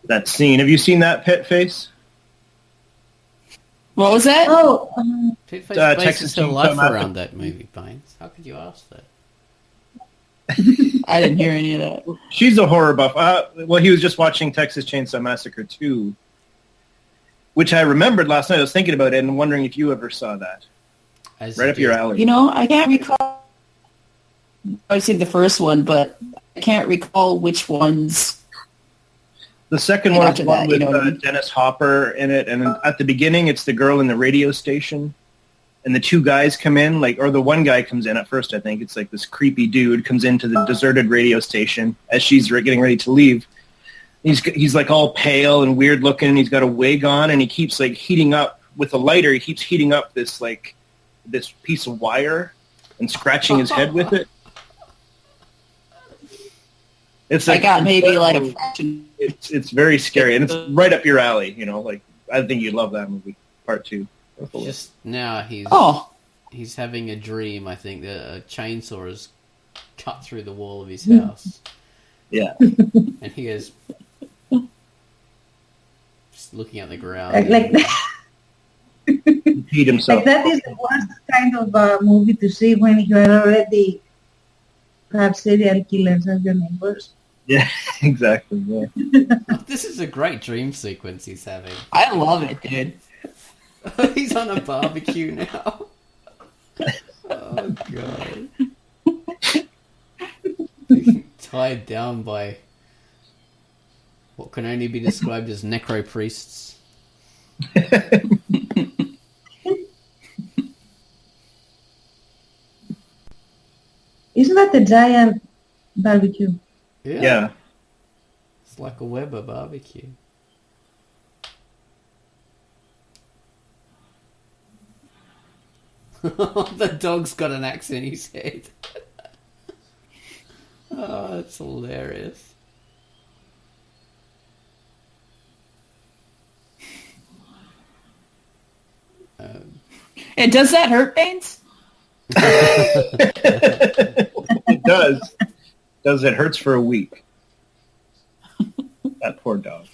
That scene. Have you seen that, Pet Face? What was that? Oh, Pit Face bases Texas her Chainsaw life Massacre. around that movie, Baines. How could you ask that? I didn't hear any of that. She's a horror buff. Well, he was just watching Texas Chainsaw Massacre 2, which I remembered last night. I was thinking about it and wondering if you ever saw that. Right up your alley. You know, I can't recall. I've seen the first one, but I can't recall which ones. The second one is After one that, with you know what I mean? Dennis Hopper in it, and at the beginning it's the girl in the radio station, and the two guys come in, or the one guy comes in at first, I think. It's like this creepy dude comes into the deserted radio station as she's getting ready to leave. He's like all pale and weird looking, and he's got a wig on, and he keeps heating up with a lighter. He keeps heating up this piece of wire and scratching his head with it. It's I got maybe like a fraction. It's very scary, and it's right up your alley. You know, I think you'd love that movie, part 2. Just now he's having a dream, I think, that a chainsaw has cut through the wall of his house. Yeah. And he is just looking at the ground. like that. Beat himself. Like that is the worst kind of movie to see when you are already have serial killers as your neighbors. Yeah, exactly. Yeah. This is a great dream sequence he's having. I love it, dude. He's on a barbecue now. Oh, God. Tied down by what can only be described as necro-priests. Isn't that a giant barbecue? Yeah. It's like a Weber barbecue. The dog's got an axe in his head. Oh, that's hilarious. And does that hurt, Baines? It does. It hurts for a week. That poor dog.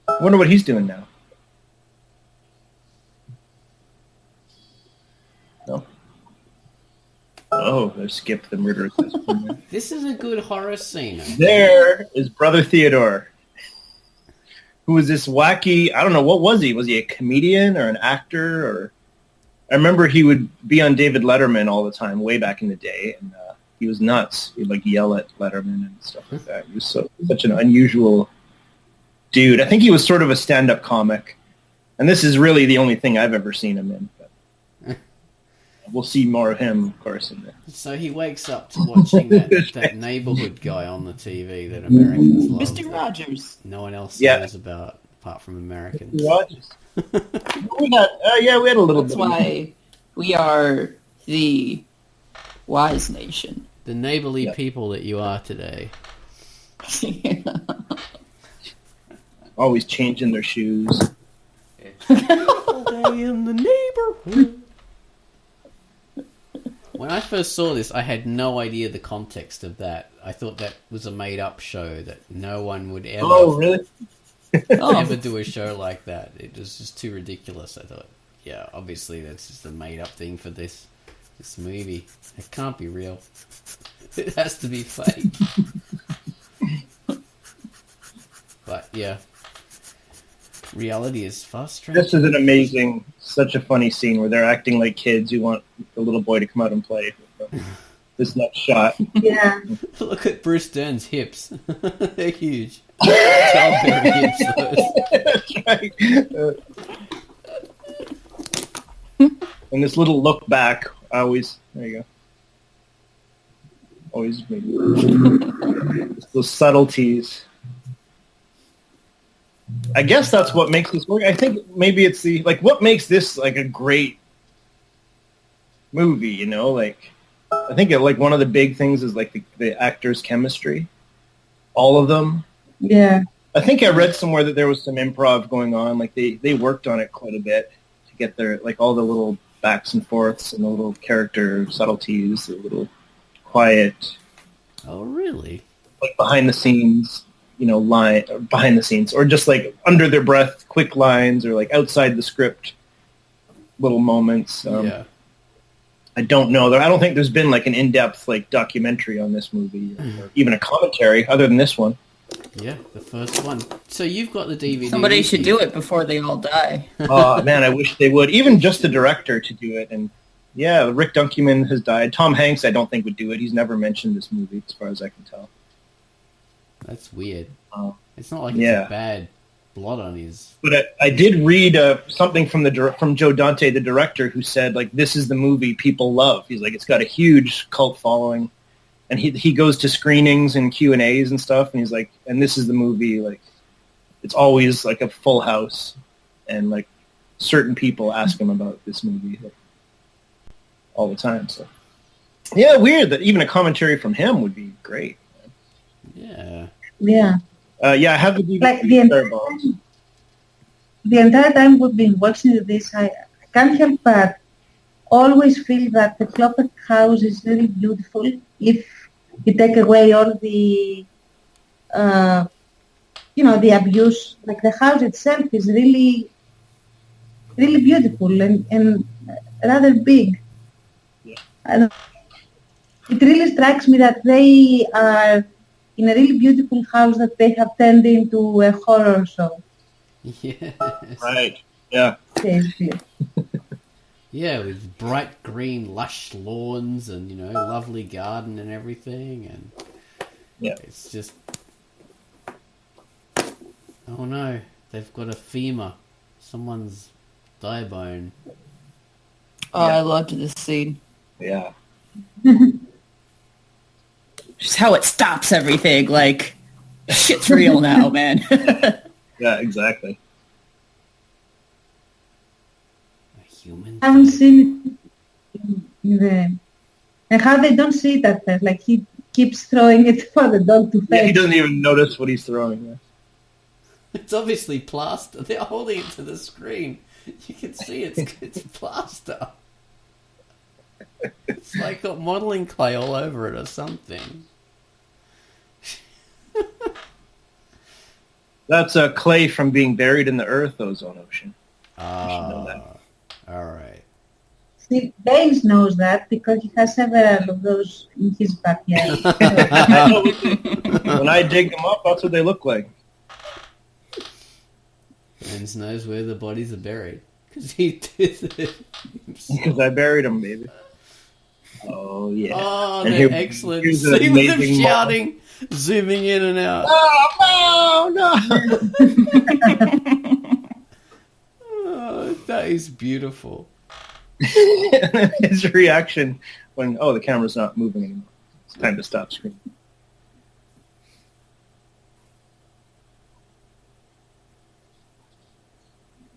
I wonder what he's doing now. No. Oh, they skipped the murderous. This is a good horror scene. There is Brother Theodore, who was this wacky, I don't know, what was he? Was he a comedian or an actor? Or I remember he would be on David Letterman all the time, way back in the day, and he was nuts. He'd like yell at Letterman and stuff like that. He was such an unusual dude. I think he was sort of a stand-up comic, and this is really the only thing I've ever seen him in. But we'll see more of him, of course. So he wakes up to watching that neighborhood guy on the TV that Americans love. Mr. Rogers. No one else knows about, apart from Americans. Mr. Rogers. we had a little That's bit. That's why we are the wise nation. The neighborly people that you are today. Always changing their shoes. All day in the neighborhood. When I first saw this, I had no idea the context of that. I thought that was a made-up show, that no one would ever... Oh, really? ever do a show like that. It was just too ridiculous. I thought, yeah, obviously that's just a made-up thing for this movie. It can't be real. It has to be fake. But, yeah. Reality is frustrating. This is an amazing, such a funny scene where they're acting like kids who want the little boy to come out and play. This next shot. Yeah. Look at Bruce Dern's hips. They're huge. Childbearing hips, That's right. And this little look back, always, there you go. Always those subtleties. I guess that's what makes this work. I think maybe it's what makes this like a great movie, you know? Like, I think one of the big things is like the actors' chemistry. All of them. Yeah. I think I read somewhere that there was some improv going on. Like they worked on it quite a bit to get their, like, all the little backs and forths and the little character subtleties, the little quiet. Oh, really? Like behind the scenes, behind the scenes, or just like under their breath, quick lines, or like outside the script, little moments. Yeah. I don't know. I don't think there's been like an in-depth like documentary on this movie, or even a commentary other than this one. Yeah, the first one. So you've got the DVD. Somebody should do it before they all die. Oh man, I wish they would. Even just the director to do it. And yeah, Rick Dunkman has died. Tom Hanks, I don't think, would do it. He's never mentioned this movie, as far as I can tell. That's weird. It's not like it's a bad blot on his. But I did read something from Joe Dante, the director, who said, like, this is the movie people love. He's like, it's got a huge cult following, and he goes to screenings and Q&As and stuff, and he's like, and this is the movie, like, it's always like a full house, and like certain people ask him about this movie like, all the time. So yeah, weird that even a commentary from him would be great. Yeah. Yeah. I have the DVD. Like the entire time we've been watching this, I can't help but always feel that the Cloppet house is really beautiful if you take away all the, the abuse. Like the house itself is really, really beautiful and rather big. Yeah. And it really strikes me that they are in a really beautiful house that they have turned into a horror show. Yes. Right. Yeah. Basically. Yeah, with bright green, lush lawns and, lovely garden and everything. And yeah, it's just... Oh no, they've got a femur. Someone's thigh bone. Oh, yeah. I loved this scene. Yeah. Just how it stops everything. Like, shit's real now, man. Yeah, exactly. A human. I haven't seen it and how they don't see it at first. Like, he keeps throwing it for the dog to face. Yeah, he doesn't even notice what he's throwing. It's obviously plaster. They're holding it to the screen. You can see it's plaster. It's like got modelling clay all over it or something. That's clay from being buried in the earth, ozone ocean. Ah, all right. See, Baines knows that because he has several of those in his backyard. I know when I dig them up, that's what they look like. Baines knows where the bodies are buried because he did it himself. Because I buried them, baby. Oh, yeah. Oh, And they're excellent. See them shouting, zooming in and out. Oh, no! Oh, that is beautiful. His reaction when, the camera's not moving anymore. It's time to stop screen.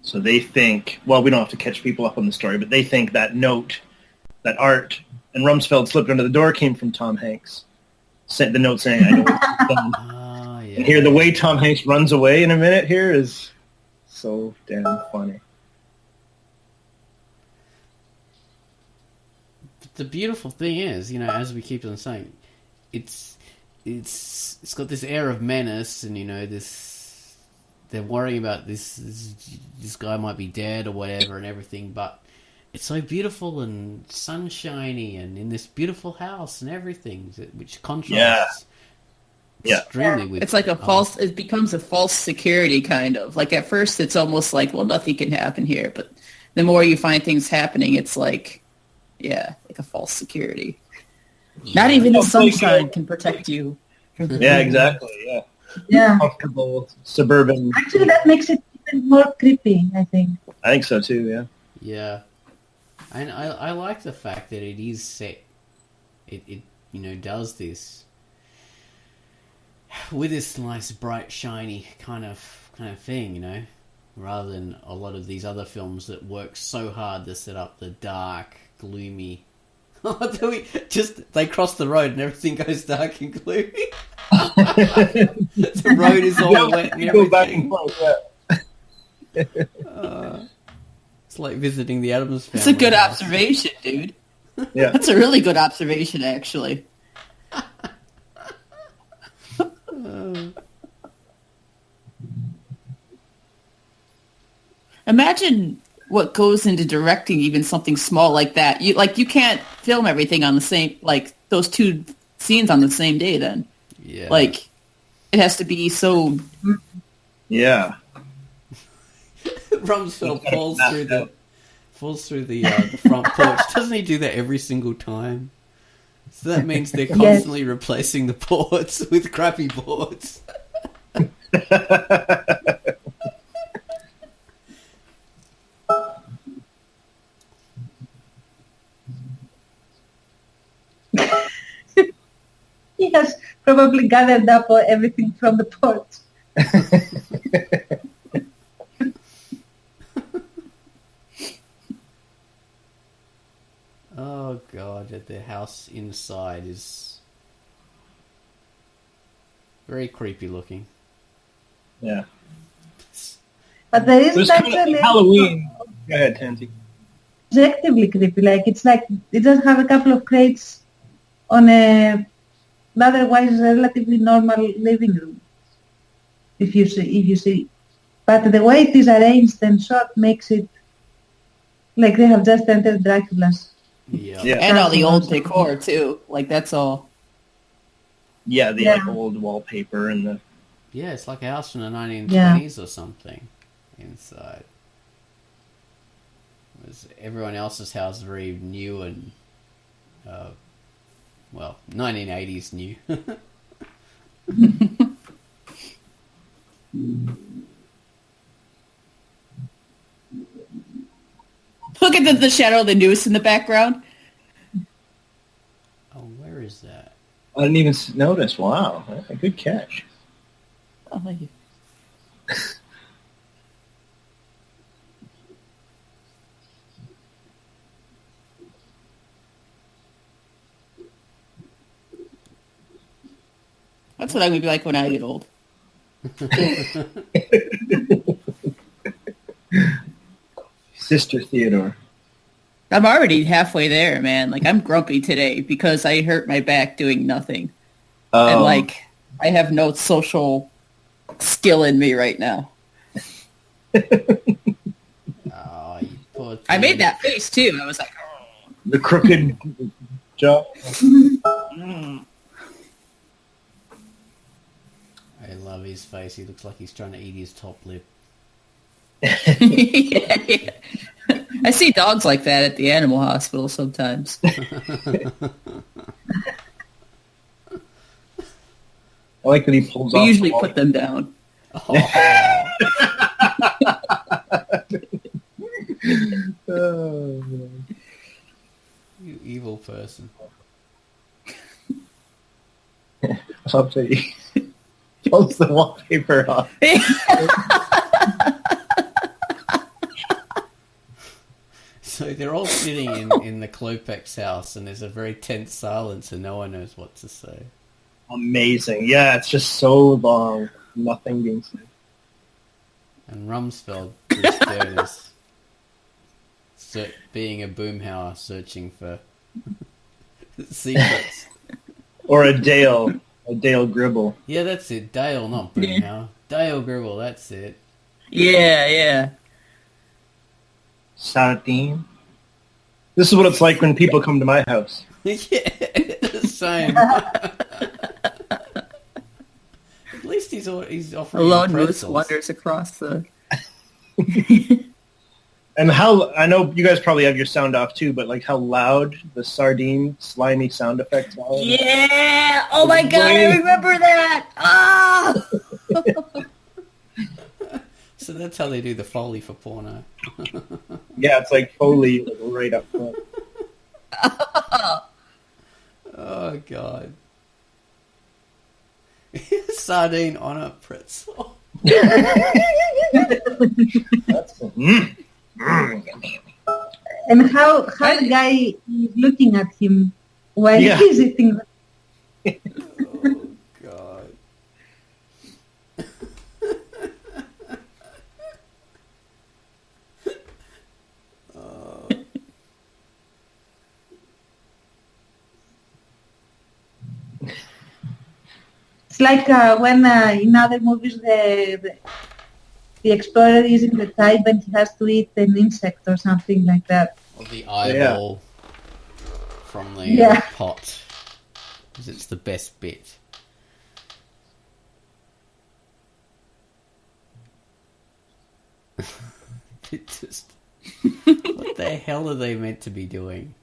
So they think, well, we don't have to catch people up on the story, but they think that note, that art, and Rumsfeld slipped under the door came from Tom Hanks. Sent the note saying, I know what you've done. Yeah. And here, the way Tom Hanks runs away in a minute here is so damn funny. The beautiful thing is, as we keep on saying, it's got this air of menace, and they're worrying about this guy might be dead or whatever and everything, but it's so beautiful and sunshiny and in this beautiful house and everything, which contrasts extremely with... It's like it becomes a false security kind of. Like at first it's almost like, well, nothing can happen here, but the more you find things happening, it's like, like a false security. Not even the sunshine can protect you. Yeah, exactly, yeah. Yeah. Comfortable suburban. Actually, that makes it even more creepy, I think. I think so too, yeah. Yeah. And I like the fact that it is set. It does this with this nice, bright, shiny kind of thing, rather than a lot of these other films that work so hard to set up the dark, gloomy. They cross the road and everything goes dark and gloomy. The road is all wet and everything. Go back and forth, it's like visiting the Addams family. It's a good observation, dude. Yeah. That's a really good observation, actually. Imagine what goes into directing even something small like that. You can't film everything on the same, like those two scenes on the same day then. Yeah. Like it has to be so... Yeah. Rumsfeld falls through the front porch. Doesn't he do that every single time? So that means they're constantly replacing the boards with crappy boards. He has probably gathered up everything from the porch. Oh god, the house inside is very creepy looking. Yeah. But there is actually Halloween. Go ahead, Tansy. Objectively creepy. Like it does have a couple of crates on a otherwise relatively normal living room. If you see, but the way it is arranged and shot makes it like they have just entered Dracula's. Yeah. And all the old decor too. Like that's all. Yeah, the old wallpaper and the... Yeah, it's like a house from the 1920s or something inside. Whereas everyone else's house is very new and, 1980s new. Look at the shadow of the noose in the background. Oh, where is that? I didn't even notice. Wow, a good catch. Oh, thank you. That's what I'm going to be like when I get old. Sister Theodore. I'm already halfway there, man. Like, I'm grumpy today because I hurt my back doing nothing. And, like, I have no social skill in me right now. Oh, you poor thing. I made that face, too. I was like, oh. The crooked jaw. I love his face. He looks like he's trying to eat his top lip. Yeah. I see dogs like that at the animal hospital sometimes. I like that he pulls We off. usually put them down. Oh, man. You evil person. I'll tell you. Pulls the wallpaper off. So they're all sitting in the Klopex house, and there's a very tense silence, and no one knows what to say. Amazing. Yeah, it's just so long. Nothing being said. And Rumsfeld, Bruce Dern, is being a boomhauer, searching for secrets. Or a Dale Gribble. Yeah, that's it. Dale, not boomhauer. Dale Gribble, that's it. Yeah. Sardine. This is what it's like when people come to my house. Yeah, same. At least he's offering A lone moose pretzels. wanders across the... And how, I know you guys probably have your sound off too, but like how loud the sardine slimy sound effects are. Yeah! Oh my god, I remember that! Ah! So that's how they do the Foley for porno. Yeah, it's like Foley like, right up front. Oh, God. Sardine on a pretzel. That's And how the guy is looking at him while he's eating. Oh, God. Oh. It's like when in other movies the explorer is in the type and he has to eat an insect or something like that. Or the eyeball from the pot. Because it's the best bit. It just... What the hell are they meant to be doing?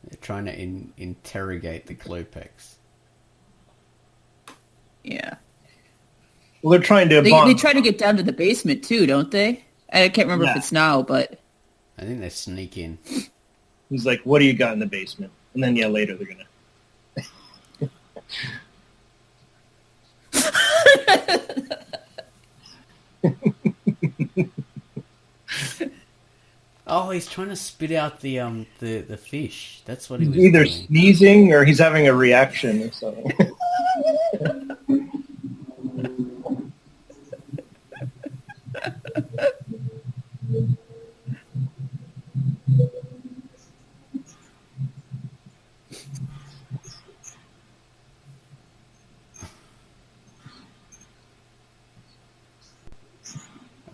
They're trying to interrogate the Klopex. Yeah. Well, they're trying to They try to get down to the basement too, don't they? I can't remember if it's now, but... I think they sneak in. He's like, what do you got in the basement? And then, later they're going to... Oh, he's trying to spit out the fish. That's what he was either doing. Sneezing or he's having a reaction or something.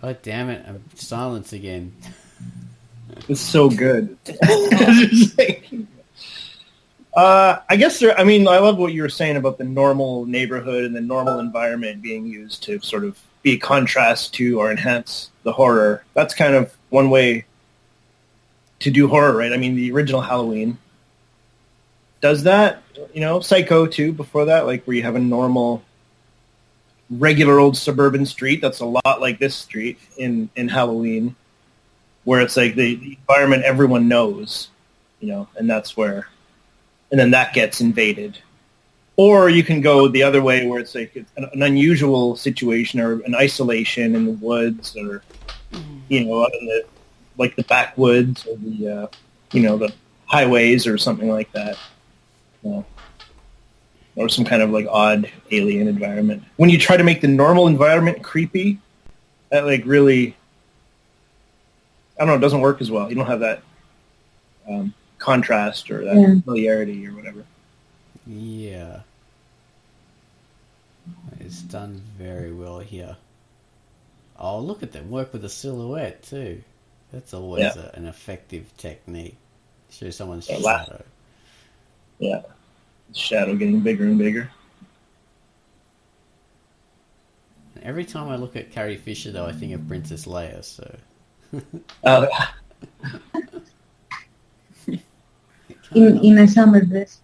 Oh, damn it. Silence again. It's so good. I guess I love what you were saying about the normal neighborhood and the normal environment being used to sort of be a contrast to or enhance the horror. That's kind of one way to do horror, right? I mean, the original Halloween does that, Psycho too, before that, like where you have a normal, regular old suburban street that's a lot like this street in Halloween, where it's like the environment everyone knows, and that's where, and then that gets invaded. Or you can go the other way where it's like it's an unusual situation or an isolation in the woods or, out in the backwoods or the highways or something like that. Or some kind of like odd alien environment. When you try to make the normal environment creepy, that like really, I don't know, it doesn't work as well. You don't have that contrast or that familiarity or whatever. Yeah. It's done very well here. Oh, look at them work with the silhouette too. That's always an effective technique. Show someone's shadow. Yeah. Shadow getting bigger and bigger. Every time I look at Carrie Fisher, though, I think of Princess Leia, so... in a summer dress.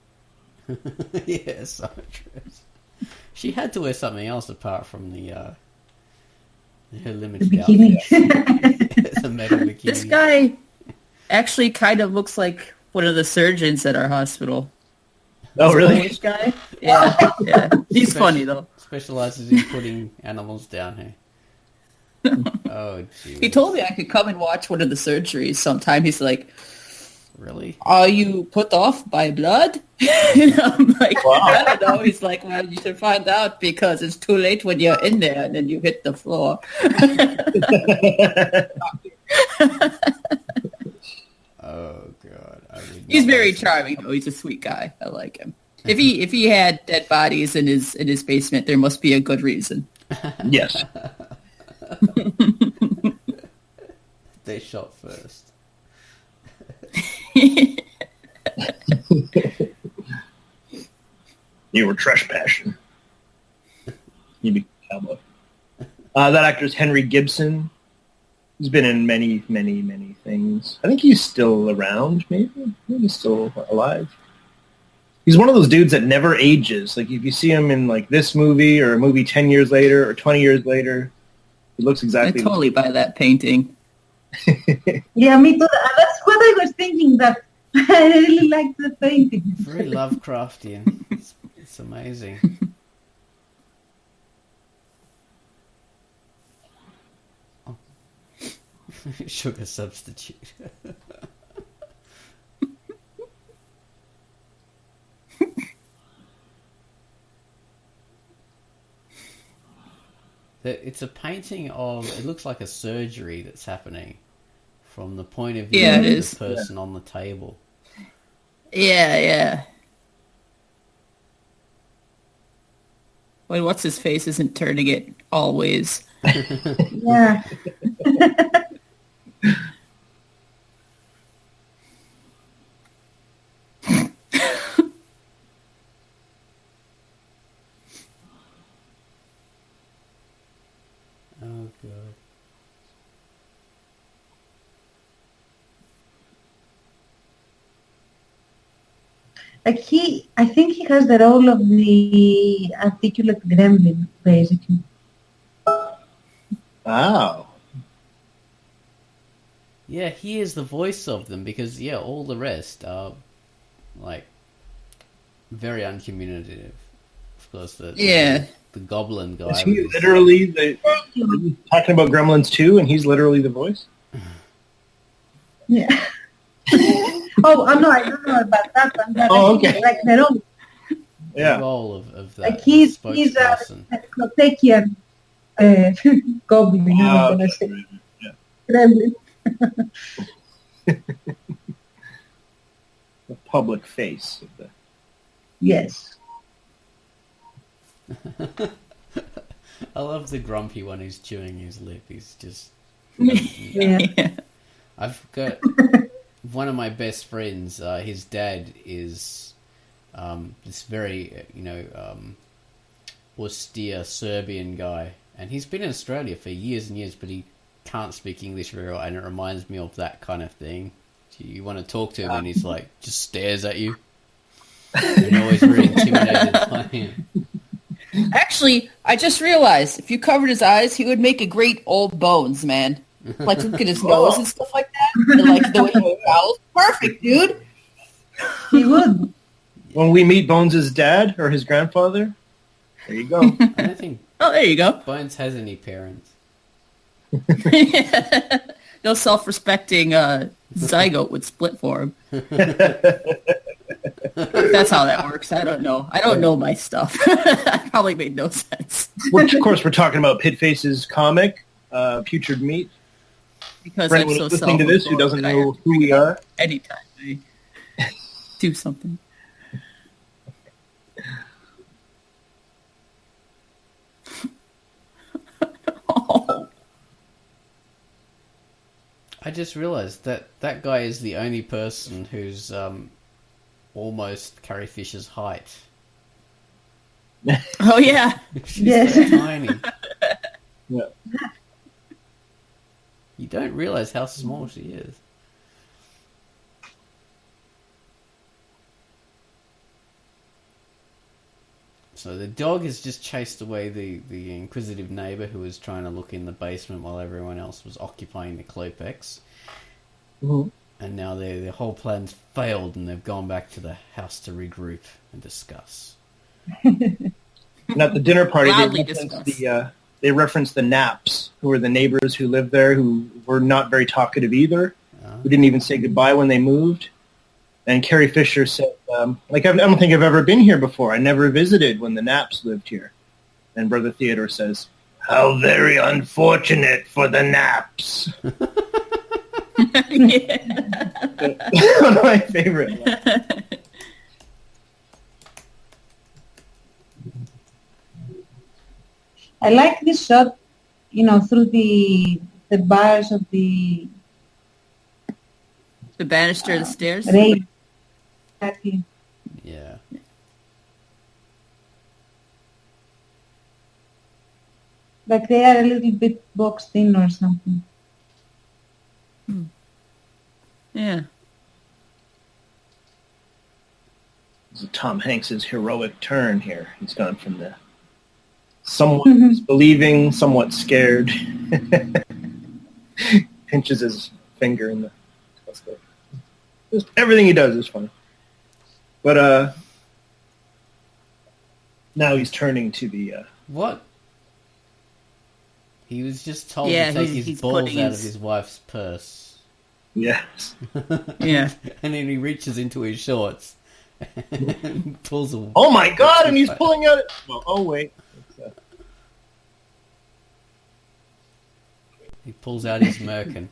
Yeah, summer dress. She had to wear something else apart from her limited bikini. It's a metal bikini. This guy actually kind of looks like one of the surgeons at our hospital. Oh, really? Polish guy? Yeah, yeah. He's funny, though. Specializes in putting animals down here. Oh, geez. He told me I could come and watch one of the surgeries sometime. He's like, really? Are you put off by blood? And I'm like, wow. I don't know. He's like, well, you should find out because it's too late when you're in there and then you hit the floor. Oh, God. He's very charming, though. He's a sweet guy. I like him. If he had dead bodies in his basement, there must be a good reason. Yes. They shot first. You were trespassing. You became a cowboy. That actor is Henry Gibson. He's been in many, many, many things. I think he's still around, maybe. Maybe he's still alive. He's one of those dudes that never ages. Like, if you see him in, like, this movie or a movie 10 years later or 20 years later, he looks exactly... I totally buy that painting. Yeah, me too. That's what I was thinking, that I really like the painting. Very Lovecraftian. It's amazing. Oh. Sugar substitute. It's a painting of, it looks like a surgery that's happening from the point of view of the person on the table. Yeah, yeah. Wait, what's his face isn't turning it always. Yeah. Oh, God. Like I think he has the role of the articulate gremlin, basically. Wow. Yeah, he is the voice of them because, yeah, all the rest are, like, very uncommunicative. Of course, the goblin guy. Is he literally talking about Gremlins 2 and he's literally the voice? Yeah. Oh, no, I don't know about that one. But okay. Like the role. Yeah. The role of that. Like he's a Protekian goblin. I'm going to say. Yeah. Gremlin. The public face of the... I Yes. love the grumpy one who's chewing his lip. He's just... Yeah. I've got one of my best friends. His dad is this very, austere Serbian guy. And he's been in Australia for years and years, but he can't speak English very well. And it reminds me of that kind of thing. You want to talk to him and he's like, just stares at you. And you're always very intimidated by him. Actually, I just realized if you covered his eyes, he would make a great old Bones, man. Like, look at his nose and stuff like that. And, like, the way he growls. Perfect, dude. He would. When we meet Bones' dad or his grandfather, there you go. I don't think there you go. Bones has any parents. No self-respecting zygote would split for him. That's how that works. I don't know. I don't know my stuff. That probably made no sense. Which, of course, we're talking about Pitface's comic, Putrid Meat. Because For I'm anyone so listening to this who doesn't know who we are. Anytime I do something. Oh. I just realised that that guy is the only person who's almost Carrie Fisher's height. Oh, yeah. She's Yes. so tiny. Yeah. You don't realise how small she is. So the dog has just chased away the inquisitive neighbour who was trying to look in the basement while everyone else was occupying the Klopex. Mm-hmm. And now their whole plan's failed and they've gone back to the house to regroup and discuss. And at the dinner party, Loudly they referenced the Naps, who were the neighbors who lived there, who were not very talkative either, who didn't even say goodbye when they moved. And Carrie Fisher said, I don't think I've ever been here before. I never visited when the Naps lived here. And Brother Theodore says, how very unfortunate for the Naps. One of my favorite lines. I like this shot, through the bars of the banister, the stairs. rail. Exactly. Yeah. Like they are a little bit boxed in or something. Yeah. This is Tom Hanks's heroic turn here. He's gone from the somewhat disbelieving, somewhat scared. Pinches his finger in the telescope. Just everything he does is fun. But now he's turning to the What? He was just told Yeah, to take he's his balls putting out of his- his wife's purse. yes. Yeah. And then he reaches into his shorts and pulls a... Oh my God! And he's pulling out. Oh wait. He pulls out his merkin.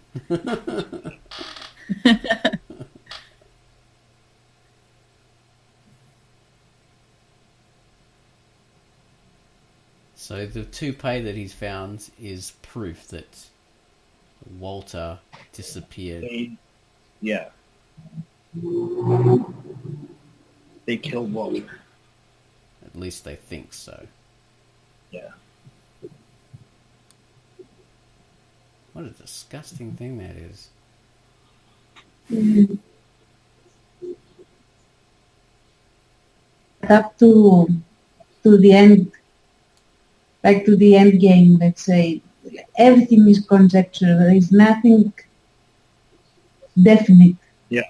So the toupee that he's found is proof that Walter disappeared. Yeah. They killed Walter. At least they think so. Yeah. What a disgusting thing that is. Up to the end, like to the end game, let's say. Everything is conjecture. There is nothing definite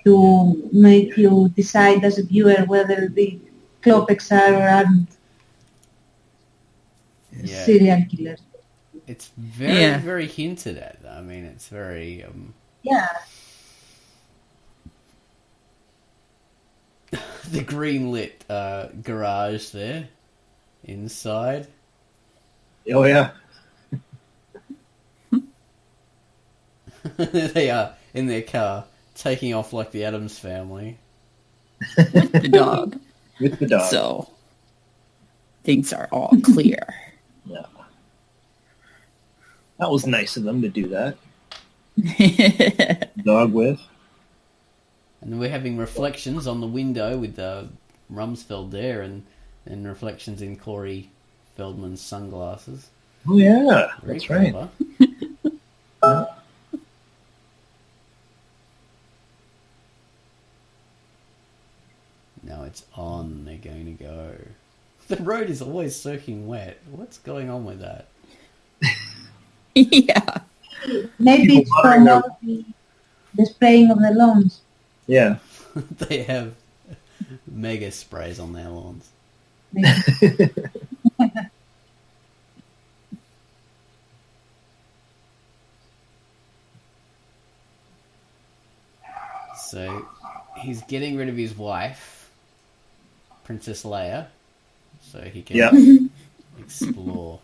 to make you decide as a viewer whether the Klopex are or aren't serial killers. It's very, very hinted at. I mean, it's very... Yeah. The green lit garage there inside. Oh yeah. They are in their car taking off like the Addams Family. With the dog. With the dog. So things are all clear. Yeah. That was nice of them to do that. Dog with. And we're having reflections on the window with Rumsfeld there and reflections in Corey Feldman's sunglasses. Oh yeah, Very that's right. clever. Yeah. Now it's on, they're going to go. The road is always soaking wet. What's going on with that? Yeah. Maybe People it's watering from their- all the spraying of the lawns. Yeah. They have mega sprays on their lawns. So he's getting rid of his wife, Princess Leia, so he can explore.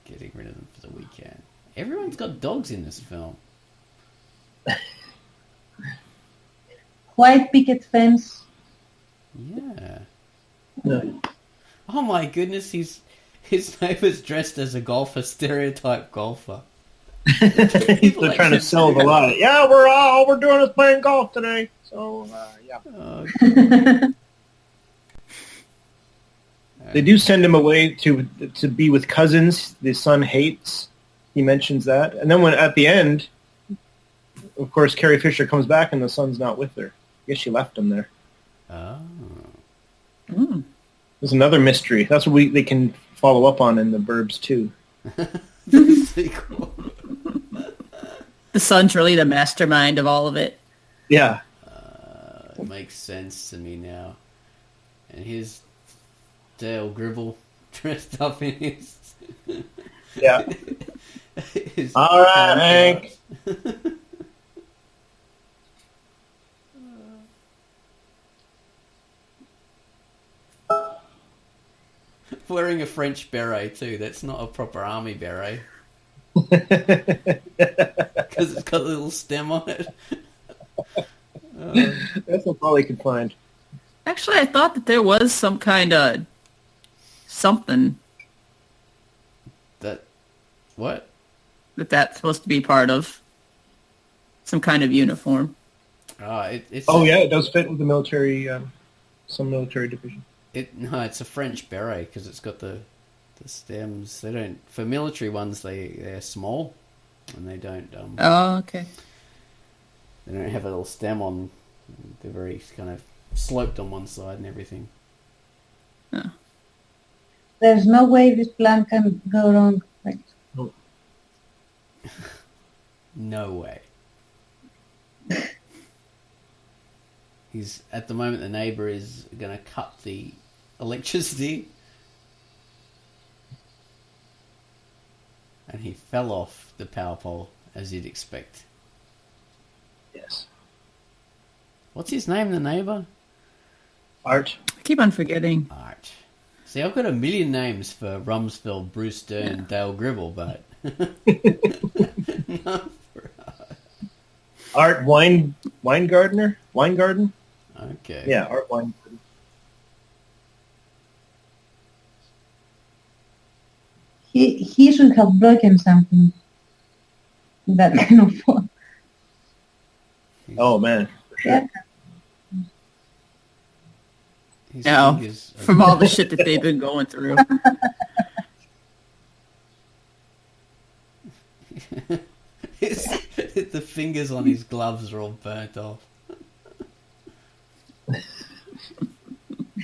Getting rid of them for the weekend. Everyone's got dogs in this film. White picket fence. Yeah. No. Oh my goodness, his neighbour's dressed as a golfer, stereotype golfer. They're trying to sell the lie. Yeah, all we're doing is playing golf today. So yeah. Oh, They do send him away to be with cousins the son hates. He mentions that. And then when at the end, of course, Carrie Fisher comes back and the son's not with her. I guess she left him there. oh. There's another mystery. That's what they can follow up on in the Burbs too. The sequel. The son's really the mastermind of all of it. Yeah. It makes sense to me now. And here's Dale Gribble dressed up in his... Yeah. his All right, Hank. Wearing a French beret too. That's not a proper army beret. Because it's got a little stem on it. That's all they could find. Actually, I thought that there was some kind of something What? that's supposed to be part of. Some kind of uniform. It's Oh yeah, it does fit with the military, some military division. No, it's a French beret because it's got the stems. They don't, for military ones. They're small, and they don't. Oh, okay. They don't have a little stem on. They're very kind of sloped on one side and everything. Oh. There's no way this plan can go wrong. Right? No way. He's at the moment. The neighbour is going to cut the electricity, and he fell off the power pole as you'd expect. Yes. What's his name? The neighbour? I Art. keep on forgetting. Art. See, I've got a million names for Rumsfeld, Bruce Dern, Dale Gribble, but not for Art Weingarten. Okay. Yeah, Art Weingarten. He should have broken something. That kind of fall. Oh man. For sure. Yeah. His No, fingers are- from all the shit that they've been going through. the fingers on his gloves are all burnt off.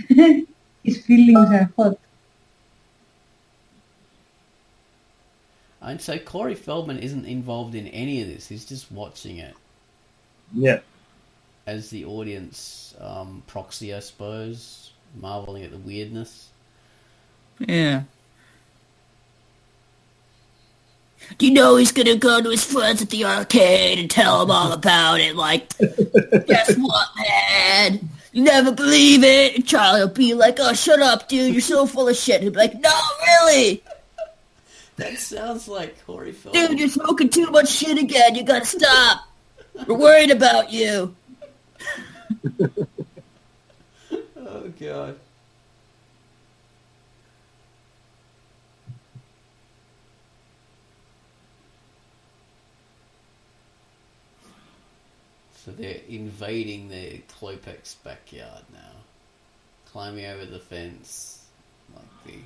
His feelings are hot. And so Corey Feldman isn't involved in any of this. He's just watching it Yeah. as the audience proxy, I suppose, marveling at the weirdness. Yeah. Do you know he's gonna go to his friends at the arcade and tell them all about it? Like, guess what, man? You never believe it. And Charlie will be like, oh, shut up, dude. You're so full of shit. He'll be like, no, really? That sounds like Corey Feldman. Dude, you're smoking too much shit again. You gotta stop. We're worried about you. Oh, God. So they're invading the Klopek's backyard now. Climbing over the fence. Like the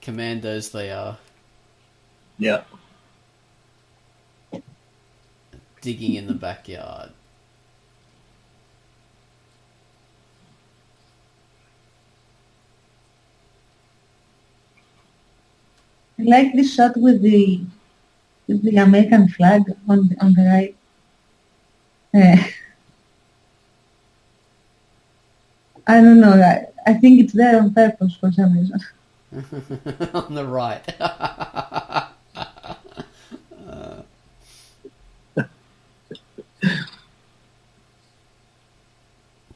commandos they are. Yeah. Digging in the backyard. I like this shot with the American flag on the right. I don't know. I think it's there on purpose for some reason. On the right.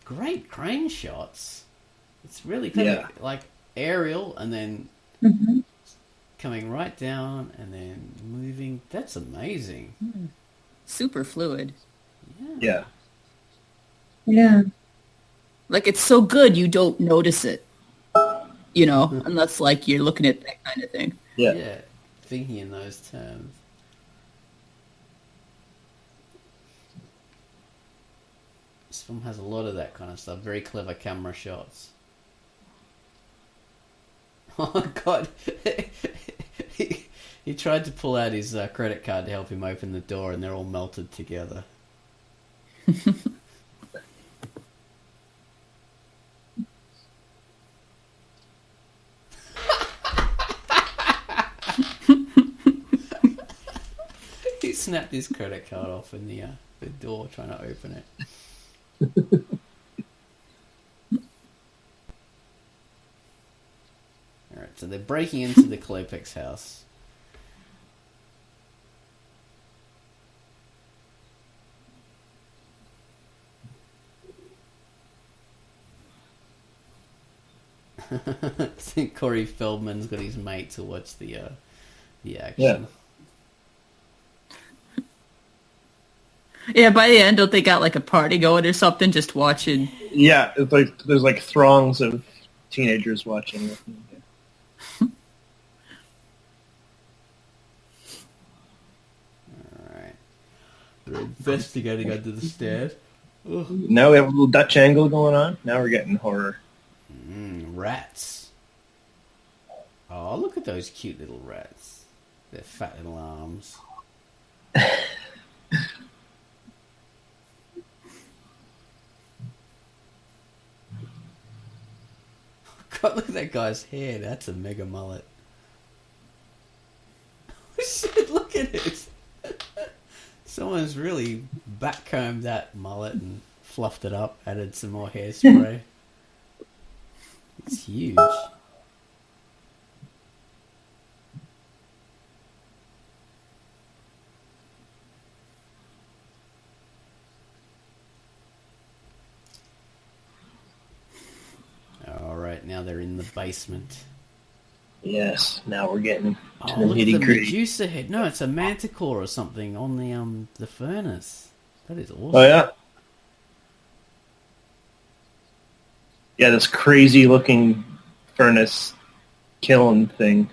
Great crane shots. It's really clever. Like aerial and then coming right down and then moving. That's amazing. Super fluid. Yeah. Like, it's so good you don't notice it, you know, unless, like, you're looking at that kind of thing. Yeah. Thinking in those terms. This film has a lot of that kind of stuff. Very clever camera shots. Oh, God. He tried to pull out his credit card to help him open the door, and they're all melted together. He snapped his credit card off in the door trying to open it. Alright, so they're breaking into the Klopek's house. I think Corey Feldman's got his mate to watch the action. Yeah, by the end, don't they got like a party going or something, just watching? Yeah, it's like there's like throngs of teenagers watching. Alright. They're investigating under the stairs. Ugh. Now we have a little Dutch angle going on. Now we're getting horror. Rats. Oh, look at those cute little rats. Their fat little arms. God, look at that guy's hair. That's a mega mullet. Shit, look at it. Someone's really backcombed that mullet and fluffed it up, added some more hairspray. It's huge. Alright, now they're in the basement. Yes, now we're getting to the Look at the nitty-gritty. Medusa head. No, it's a manticore or something on the furnace. That is awesome. Oh, yeah? Yeah, this crazy-looking furnace kiln thing.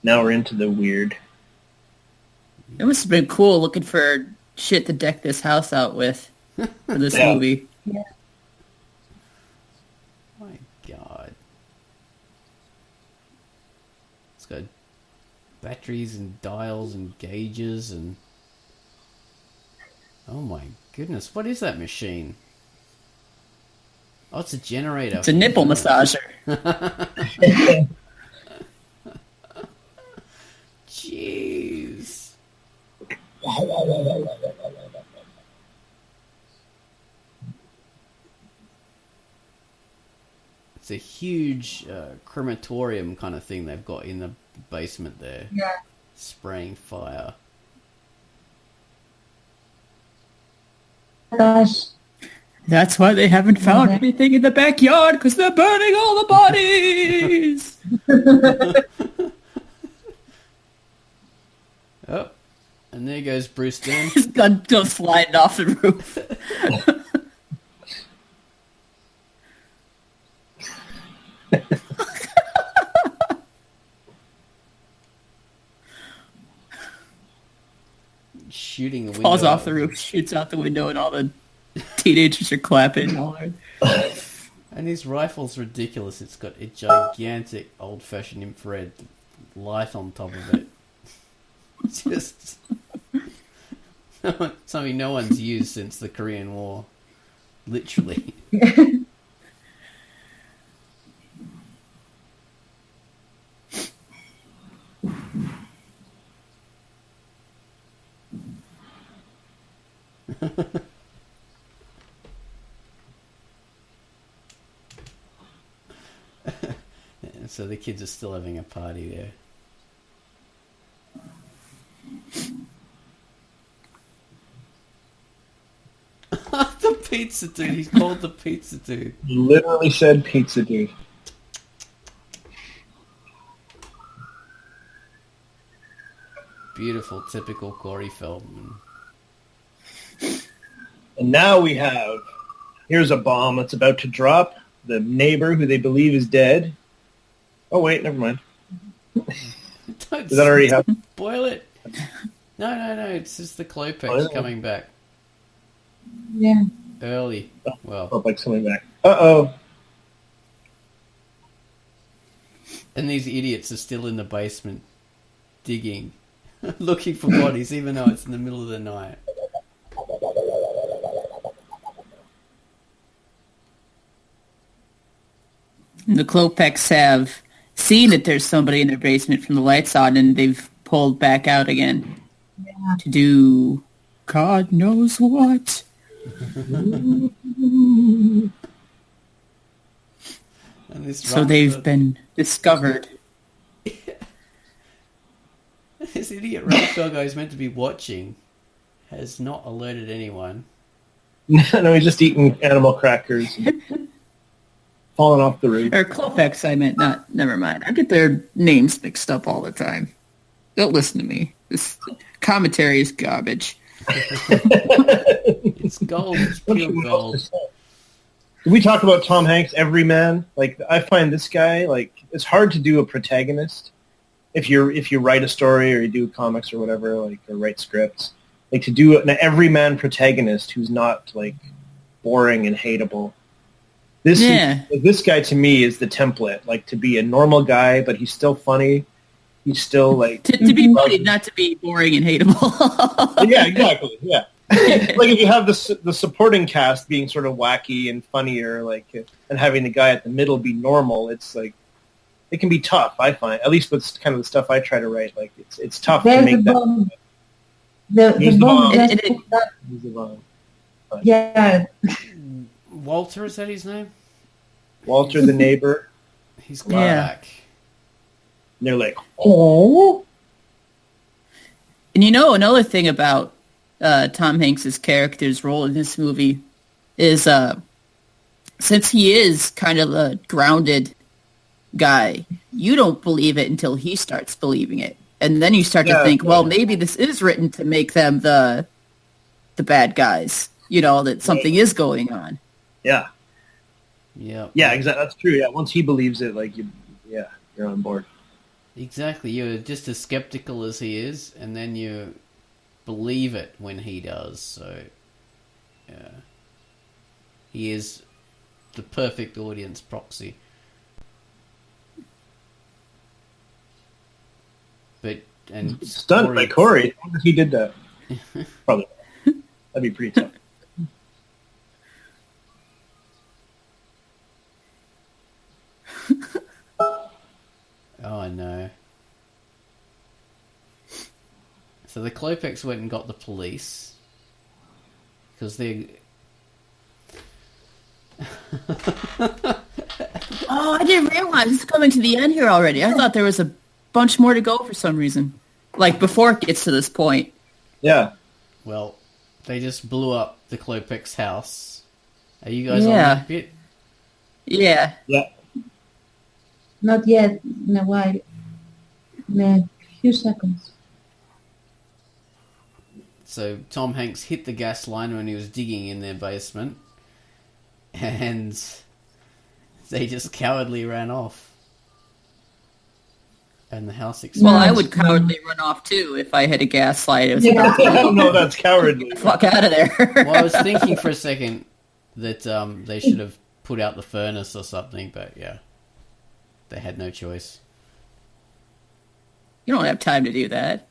Now we're into the weird. It must have been cool looking for shit to deck this house out with for this movie. Yeah. My God. It's got batteries and dials and gauges and... Oh my goodness, what is that machine? Oh, it's a generator. It's a nipple massager. Jeez. It's a huge crematorium kind of thing they've got in the basement there. Yeah. Spraying fire. Gosh. That's why they haven't found anything in the backyard, because they're burning all the bodies. Oh, and there goes Bruce Dern. His gun goes sliding off the roof. Shooting the window. Falls off the roof, shoots out the window, and all the teenagers are clapping. And his rifle's ridiculous. It's got a gigantic old-fashioned infrared light on top of it. Just something no one's used since the Korean War. Literally. So the kids are still having a party there. The pizza dude. He's called the pizza dude. Literally said pizza dude. Beautiful, typical Corey Feldman. And now we have, here's a bomb that's about to drop. The neighbor who they believe is dead. Oh, wait, never mind. Does that already happen? Boil it. No. It's just the Klopex Oh, yeah. coming back. Yeah. Early. Well. Klopex coming back. Uh-oh. And these idiots are still in the basement digging, looking for bodies, even though it's in the middle of the night. The Klopex have seen that there's somebody in their basement from the lights on, and they've pulled back out again to do God knows what. And So they've been discovered. This idiot Ralph Doggo is meant to be watching has not alerted anyone. No, he's just eating animal crackers. And falling off the roof. Or Klopex, I meant, not, never mind. I get their names mixed up all the time. Don't listen to me. This commentary is garbage. It's gold. It's pure gold. We talk about Tom Hanks' everyman. Like, I find this guy, like, it's hard to do a protagonist if you write a story or you do comics or whatever, like, or write scripts. Like, to do an everyman protagonist who's not, like, boring and hateable. This guy to me is the template. Like, to be a normal guy, but he's still funny. He's still like to be funny, not to be boring and hateable. Yeah, exactly. Yeah, like if you have the supporting cast being sort of wacky and funnier, like, and having the guy at the middle be normal, it's like it can be tough. I find, at least with kind of the stuff I try to write, like it's tough to make that. The bomb. Here's the bomb. Yeah. Walter, is that his name? Walter, the neighbor. He's back. And they're like, oh. And you know, another thing about Tom Hanks' character's role in this movie is since he is kind of a grounded guy, you don't believe it until he starts believing it. And then you start to think, well, maybe this is written to make them the bad guys, you know, that something is going on. Yeah. Yeah. Yeah, exactly. That's true. Yeah, once he believes it, like, you're on board. Exactly. You're just as skeptical as he is, and then you believe it when he does. So, yeah. He is the perfect audience proxy. And stunned by Corey. I wonder if he did that. Probably. That'd be pretty tough. Oh, no. So the Klopex went and got the police. Because they... Oh, I didn't realize it's coming to the end here already. I thought there was a bunch more to go for some reason. Like, before it gets to this point. Yeah. Well, they just blew up the Klopex house. Are you guys on that bit? Yeah. Yeah. Not yet. In a while. In a few seconds. So Tom Hanks hit the gas line when he was digging in their basement. And they just cowardly ran off. And the house exploded. Well, I would cowardly run off too if I had a gaslight. It was No, that's cowardly. Fuck out of there. Well, I was thinking for a second that they should have put out the furnace or something, but yeah, they had no choice. You don't have time to do that.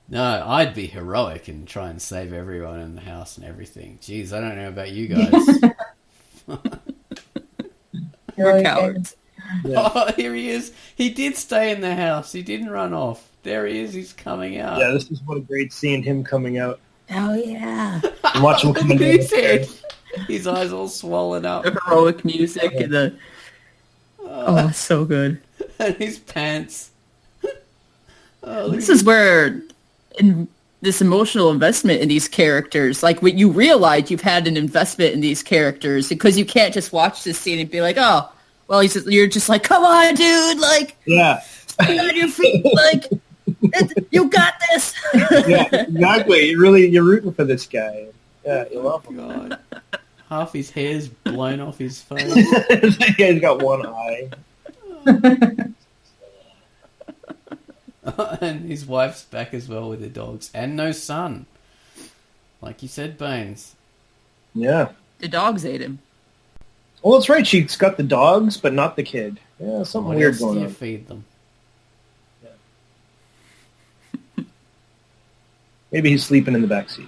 No, I'd be heroic and try and save everyone in the house and everything. Jeez, I don't know about you guys. We're cowards. Yeah. Oh, here he is. He did stay in the house. He didn't run off. There he is. He's coming out. Yeah, this is what a great scene, him coming out. Oh, yeah. And watch him coming down. His eyes all swollen up. The heroic music and the... Oh, it's so good. And his pants. This is where this emotional investment in these characters, like when you realize you've had an investment in these characters, because you can't just watch this scene and be like, oh, well, you're just like, come on, dude, like, stay on your feet, like, you got this. Yeah, exactly. You're rooting for this guy. Yeah, you love him. God. Half his hair's blown off his face. He's got one eye. And his wife's back as well with the dogs. And no son. Like you said, Baines. Yeah. The dogs ate him. Well, that's right. She's got the dogs, but not the kid. Yeah, something What weird else going do you on. feed them? Maybe he's sleeping in the backseat.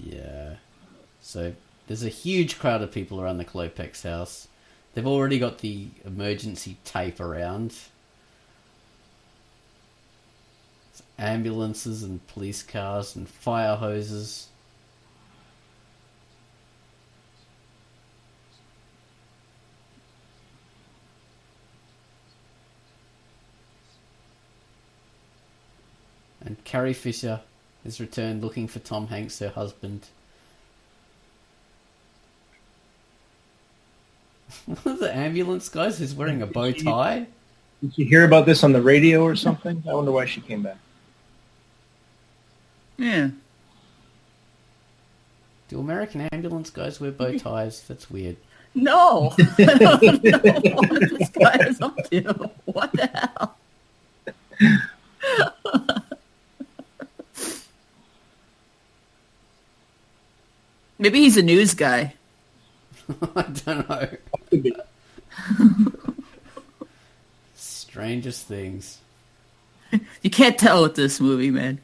Yeah. So there's a huge crowd of people around the Klopex house. They've already got the emergency tape around. It's ambulances and police cars and fire hoses. And Carrie Fisher has returned looking for Tom Hanks, her husband. One of the ambulance guys who's wearing a bow tie. Did you hear about this on the radio or something? I wonder why she came back. Yeah. Do American ambulance guys wear bow ties? That's weird. No. I don't know what this guy is up to. What the hell? Maybe he's a news guy. I don't know. Strangest things. You can't tell with this movie, man.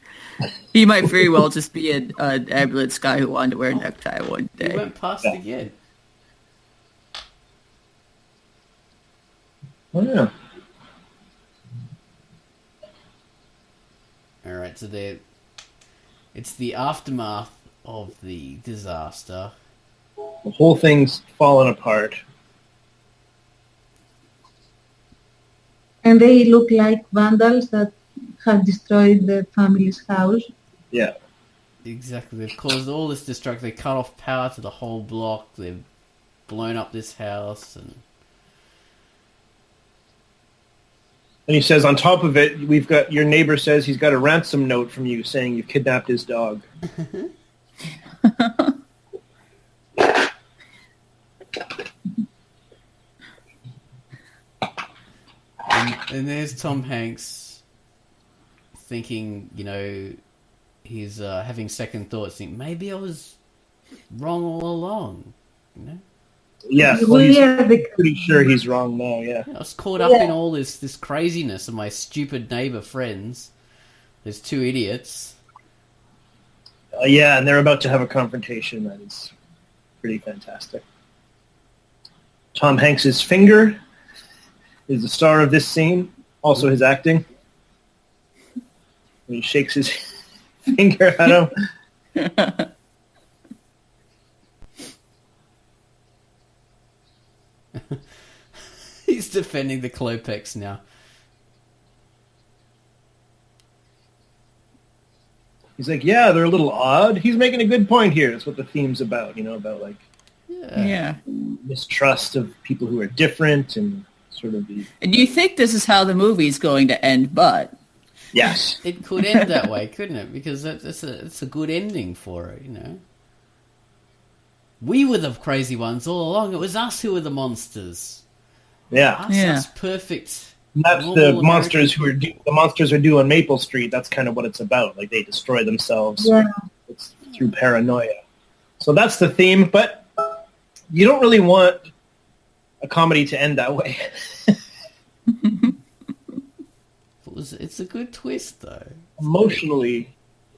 He might very well just be an ambulance guy who wanted to wear a necktie one He day. went past again. Oh, yeah. Alright, so it's the aftermath of the disaster. The whole thing's fallen apart. And they look like vandals that have destroyed the family's house. Yeah. Exactly. They've caused all this destruction. They cut off power to the whole block. They've blown up this house. And he says, on top of it, we've got your neighbor says he's got a ransom note from you saying you've kidnapped his dog. and there's Tom Hanks thinking, he's having second thoughts. Think maybe I was wrong all along. Yeah, well, he's pretty sure he's wrong now, yeah. I was caught up in all this craziness of my stupid neighbor friends. There's two idiots. Yeah, and they're about to have a confrontation that is pretty fantastic. Tom Hanks's finger is the star of this scene, also his acting. When he shakes his finger at him. He's defending the Klopex now. He's like, yeah, they're a little odd. He's making a good point here. That's what the theme's about, about like mistrust of people who are different and sort of the... And you think this is how the movie's going to end, but... Yes. It could end that way, couldn't it? Because it's a good ending for it, We were the crazy ones all along. It was us who were the monsters. Yeah. Us perfect. And that's the monsters the monsters are due on Maple Street. That's kind of what it's about. Like, they destroy themselves. Yeah. It's through paranoia. So that's the theme, but you don't really want a comedy to end that way. It's a good twist, though. Emotionally,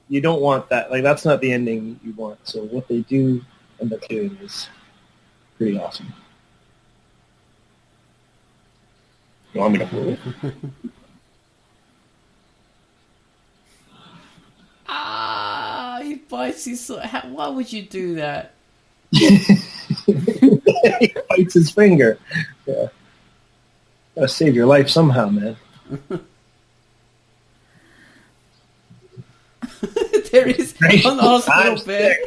you don't want that. Like, that's not the ending you want. So what they do end up doing is pretty awesome. You want me to move? he bites his... Why would you do that? He bites his finger. Yeah. Gotta save your life somehow, man. There is on the hospital bed.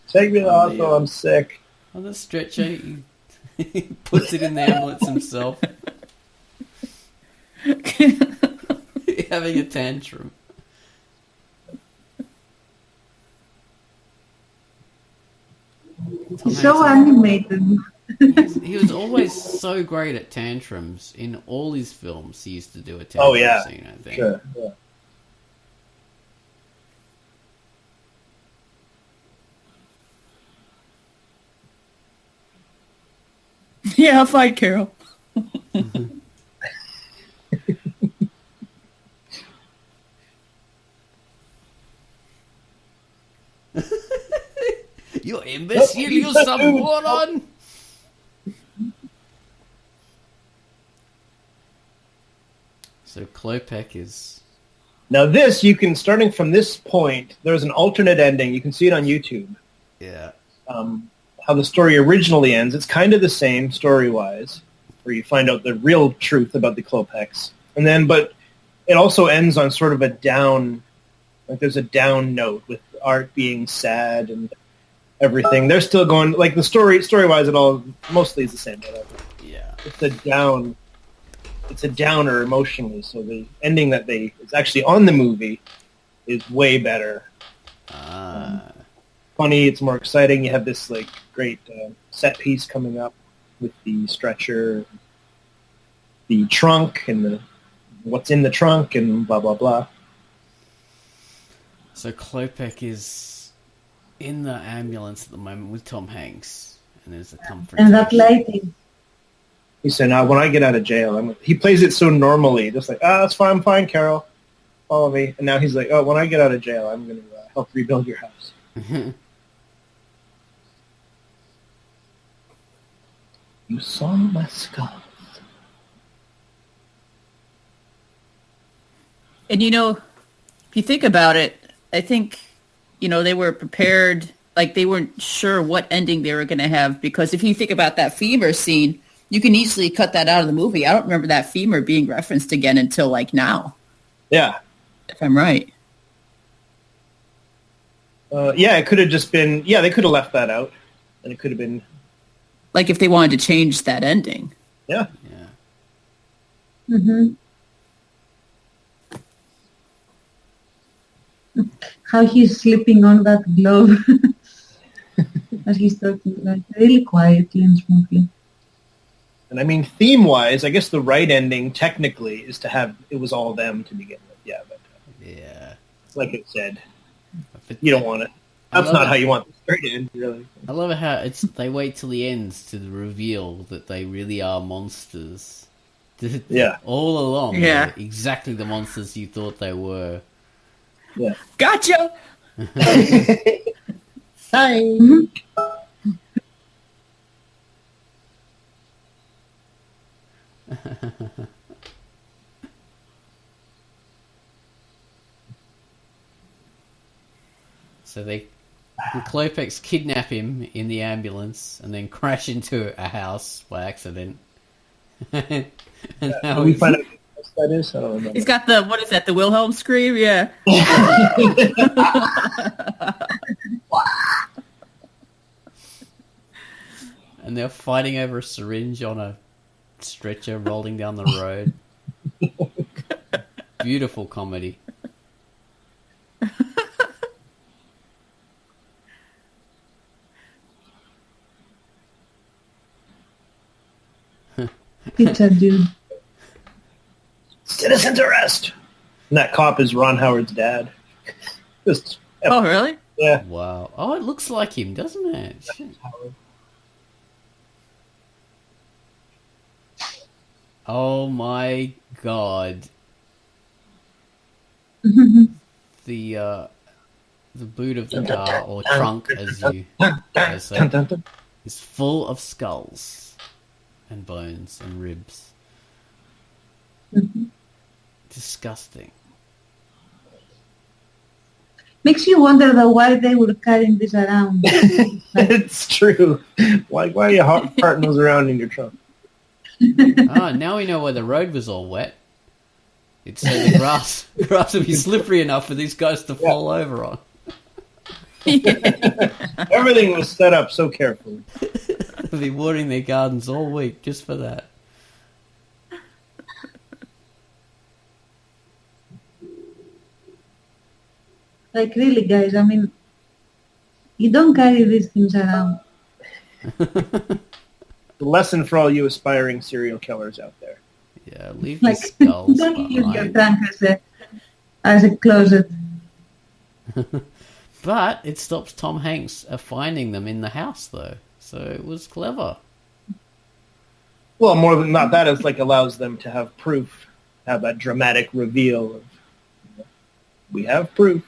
Take me to the hospital, I'm sick. On the stretcher, he puts it in the ambulance himself. Having a tantrum. He's so animated. He was always so great at tantrums. In all his films, he used to do a tantrum scene, I think. Sure, yeah. Yeah, I'll fight Carol. You imbecile, you some moron! So Klopek is... Now this, you can, starting from this point, there's an alternate ending. You can see it on YouTube. Yeah. How the story originally ends. It's kind of the same story-wise, where you find out the real truth about the Klopeks. And then, but it also ends on sort of a down, like there's a down note with Art being sad and everything. They're still going, like the story-wise, it all mostly is the same. Whatever. Yeah. It's a downer emotionally. So the ending that is actually on the movie is way better. Funny, it's more exciting. You have this like great set piece coming up with the stretcher, the trunk, and what's in the trunk, and blah blah blah. So Klopek is in the ambulance at the moment with Tom Hanks, and there's a confrontation. And that lighting. He said, "Now, when I get out of jail," he plays it so normally, just like, "Ah, that's fine, I'm fine, Carol, follow me." And now he's like, "Oh, when I get out of jail, I'm going to help rebuild your house." You saw my scars. And if you think about it, I think, they were prepared, like they weren't sure what ending they were going to have, because if you think about that femur scene, you can easily cut that out of the movie. I don't remember that femur being referenced again until like now. Yeah. If I'm right. Yeah, it could have just been, they could have left that out, and it could have been... Like if they wanted to change that ending. Yeah. Yeah. How he's slipping on that glove as he's talking, like really quietly and smoothly. And I mean, theme-wise, I guess the right ending, technically, is to have it was all them to begin with. Yeah, but like it said, you don't want it. That's not how you want the story to end, really. I love how they wait till the end to reveal that they really are monsters. Yeah. All along. Yeah. Exactly the monsters you thought they were. Yeah. Gotcha! Hi. So the Klopeks kidnap him in the ambulance and then crash into a house by accident. And now we find out what that is? I don't remember. He's got the Wilhelm scream? Yeah. And they're fighting over a syringe on a stretcher rolling down the road. Beautiful comedy. Pizza dude. Citizen's arrest. And that cop is Ron Howard's dad. Oh, really? Yeah. Wow. Oh, it looks like him, doesn't it? Oh my god. The boot of the car, or trunk as you say, is full of skulls and bones and ribs. Disgusting. Makes you wonder though why they were carrying this around. It's true. Why are you carting those around in your trunk? Now we know why the road was all wet. It's so the grass would be slippery enough for these guys to fall over on. Everything was set up so carefully. They'll be watering their gardens all week just for that. Like really, guys, I mean, you don't carry these things around. The lesson for all you aspiring serial killers out there. Yeah, leave Like, the skulls don't use your behind. trunk as a closet. But it stops Tom Hanks finding them in the house, though. So it was clever. Well, more than not, that is like allows them to have proof, have that dramatic reveal of, we have proof.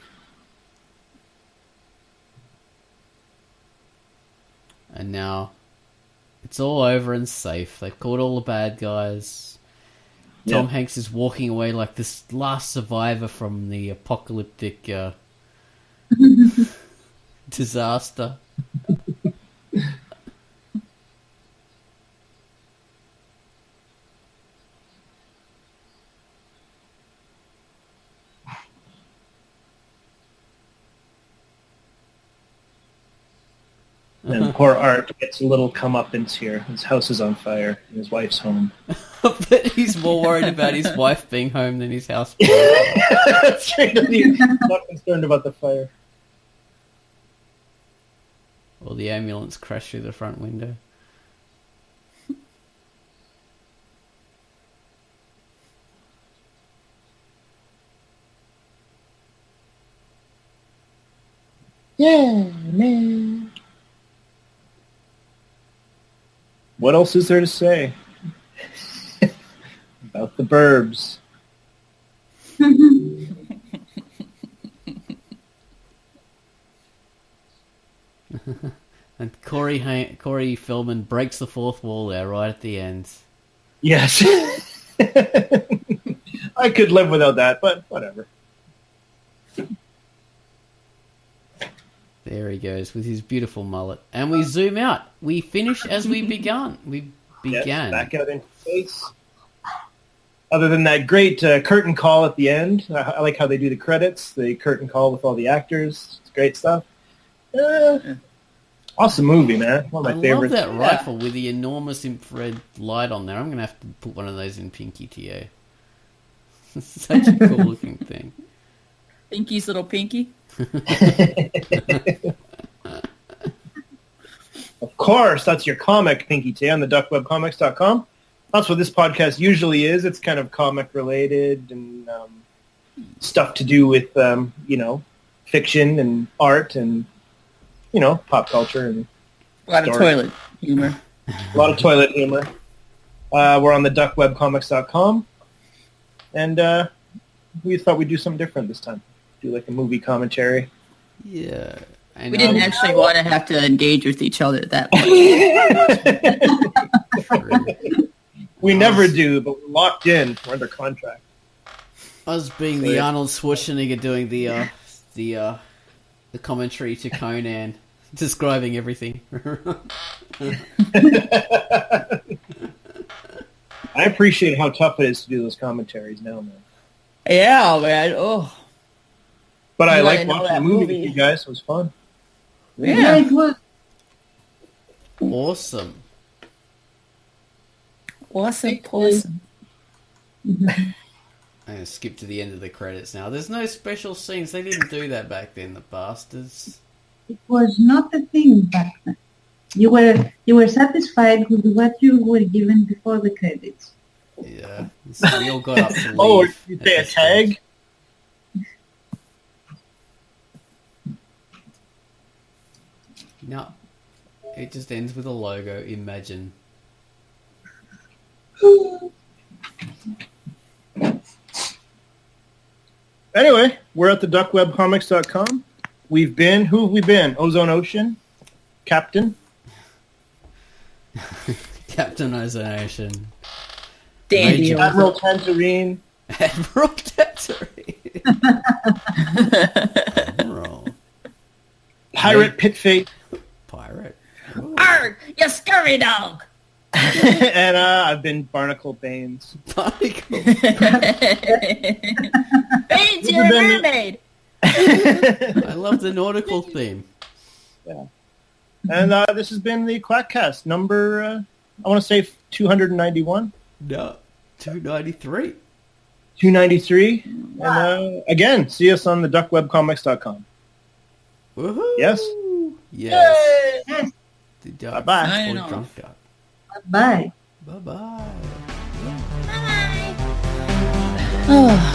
And now it's all over and safe. They've caught all the bad guys. Tom Hanks is walking away like this last survivor from the apocalyptic disaster. And poor Art gets a little comeuppance here. His house is on fire, and his wife's home. But he's more worried about his wife being home than his house. That's right. He's not concerned about the fire. Or the ambulance crashed through the front window. Yeah, man. What else is there to say about the Burbs? And Corey Feldman breaks the fourth wall there right at the end. Yes. I could live without that, but whatever. There he goes with his beautiful mullet. And we zoom out. We finish as we began. We began. Yes, back out into space. Other than that great curtain call at the end. I like how they do the credits. The curtain call with all the actors. It's great stuff. Awesome movie, man. One of my favorites. I love that rifle with the enormous infrared light on there. I'm going to have to put one of those in Pinky to you. Such a cool looking thing. Pinky's little Pinky. Of course, that's your comic, Pinky T, on the duckwebcomics.com. That's what this podcast usually is. It's kind of comic related and stuff to do with, fiction and art and, pop culture. And a lot of toilet humor. A lot of toilet humor. We're on the duckwebcomics.com. And we thought we'd do something different this time. Do like a movie commentary. Yeah. We didn't actually want to have to engage with each other that much. We never do, but we're locked in. We're under contract. Us being the Arnold Schwarzenegger doing the commentary to Conan, describing everything. I appreciate how tough it is to do those commentaries now, man. Yeah, man. Oh. But I like watching the movie with you guys. It was fun. Yeah, it was. Awesome. Awesome. I'm going to skip to the end of the credits now. There's no special scenes. They didn't do that back then, the bastards. It was not a thing back then. You were satisfied with what you were given before the credits. Yeah. So we all got up to leave. Oh, you say a tag? No. It just ends with a logo. Imagine. Anyway, we're at the duckwebcomics.com. Who have we been? Ozone Ocean? Captain? Captain Ozone Ocean. Dandy. Admiral Tangerine. Admiral Tangerine. Admiral. Pirate Pitfate. Pirate. Arr, you scurry dog. And I've been Barnacle Baines. Barnacle. Baines, you're a mermaid. I love the nautical theme. Yeah. And this has been the Quackcast number, I want to say 291. No, 293. 293. And again, see us on the duckwebcomics.com. Woohoo! Yes? Yes. Yes. The Duck Bye-bye. or Drunkduck. Bye. Bye-bye. Oh.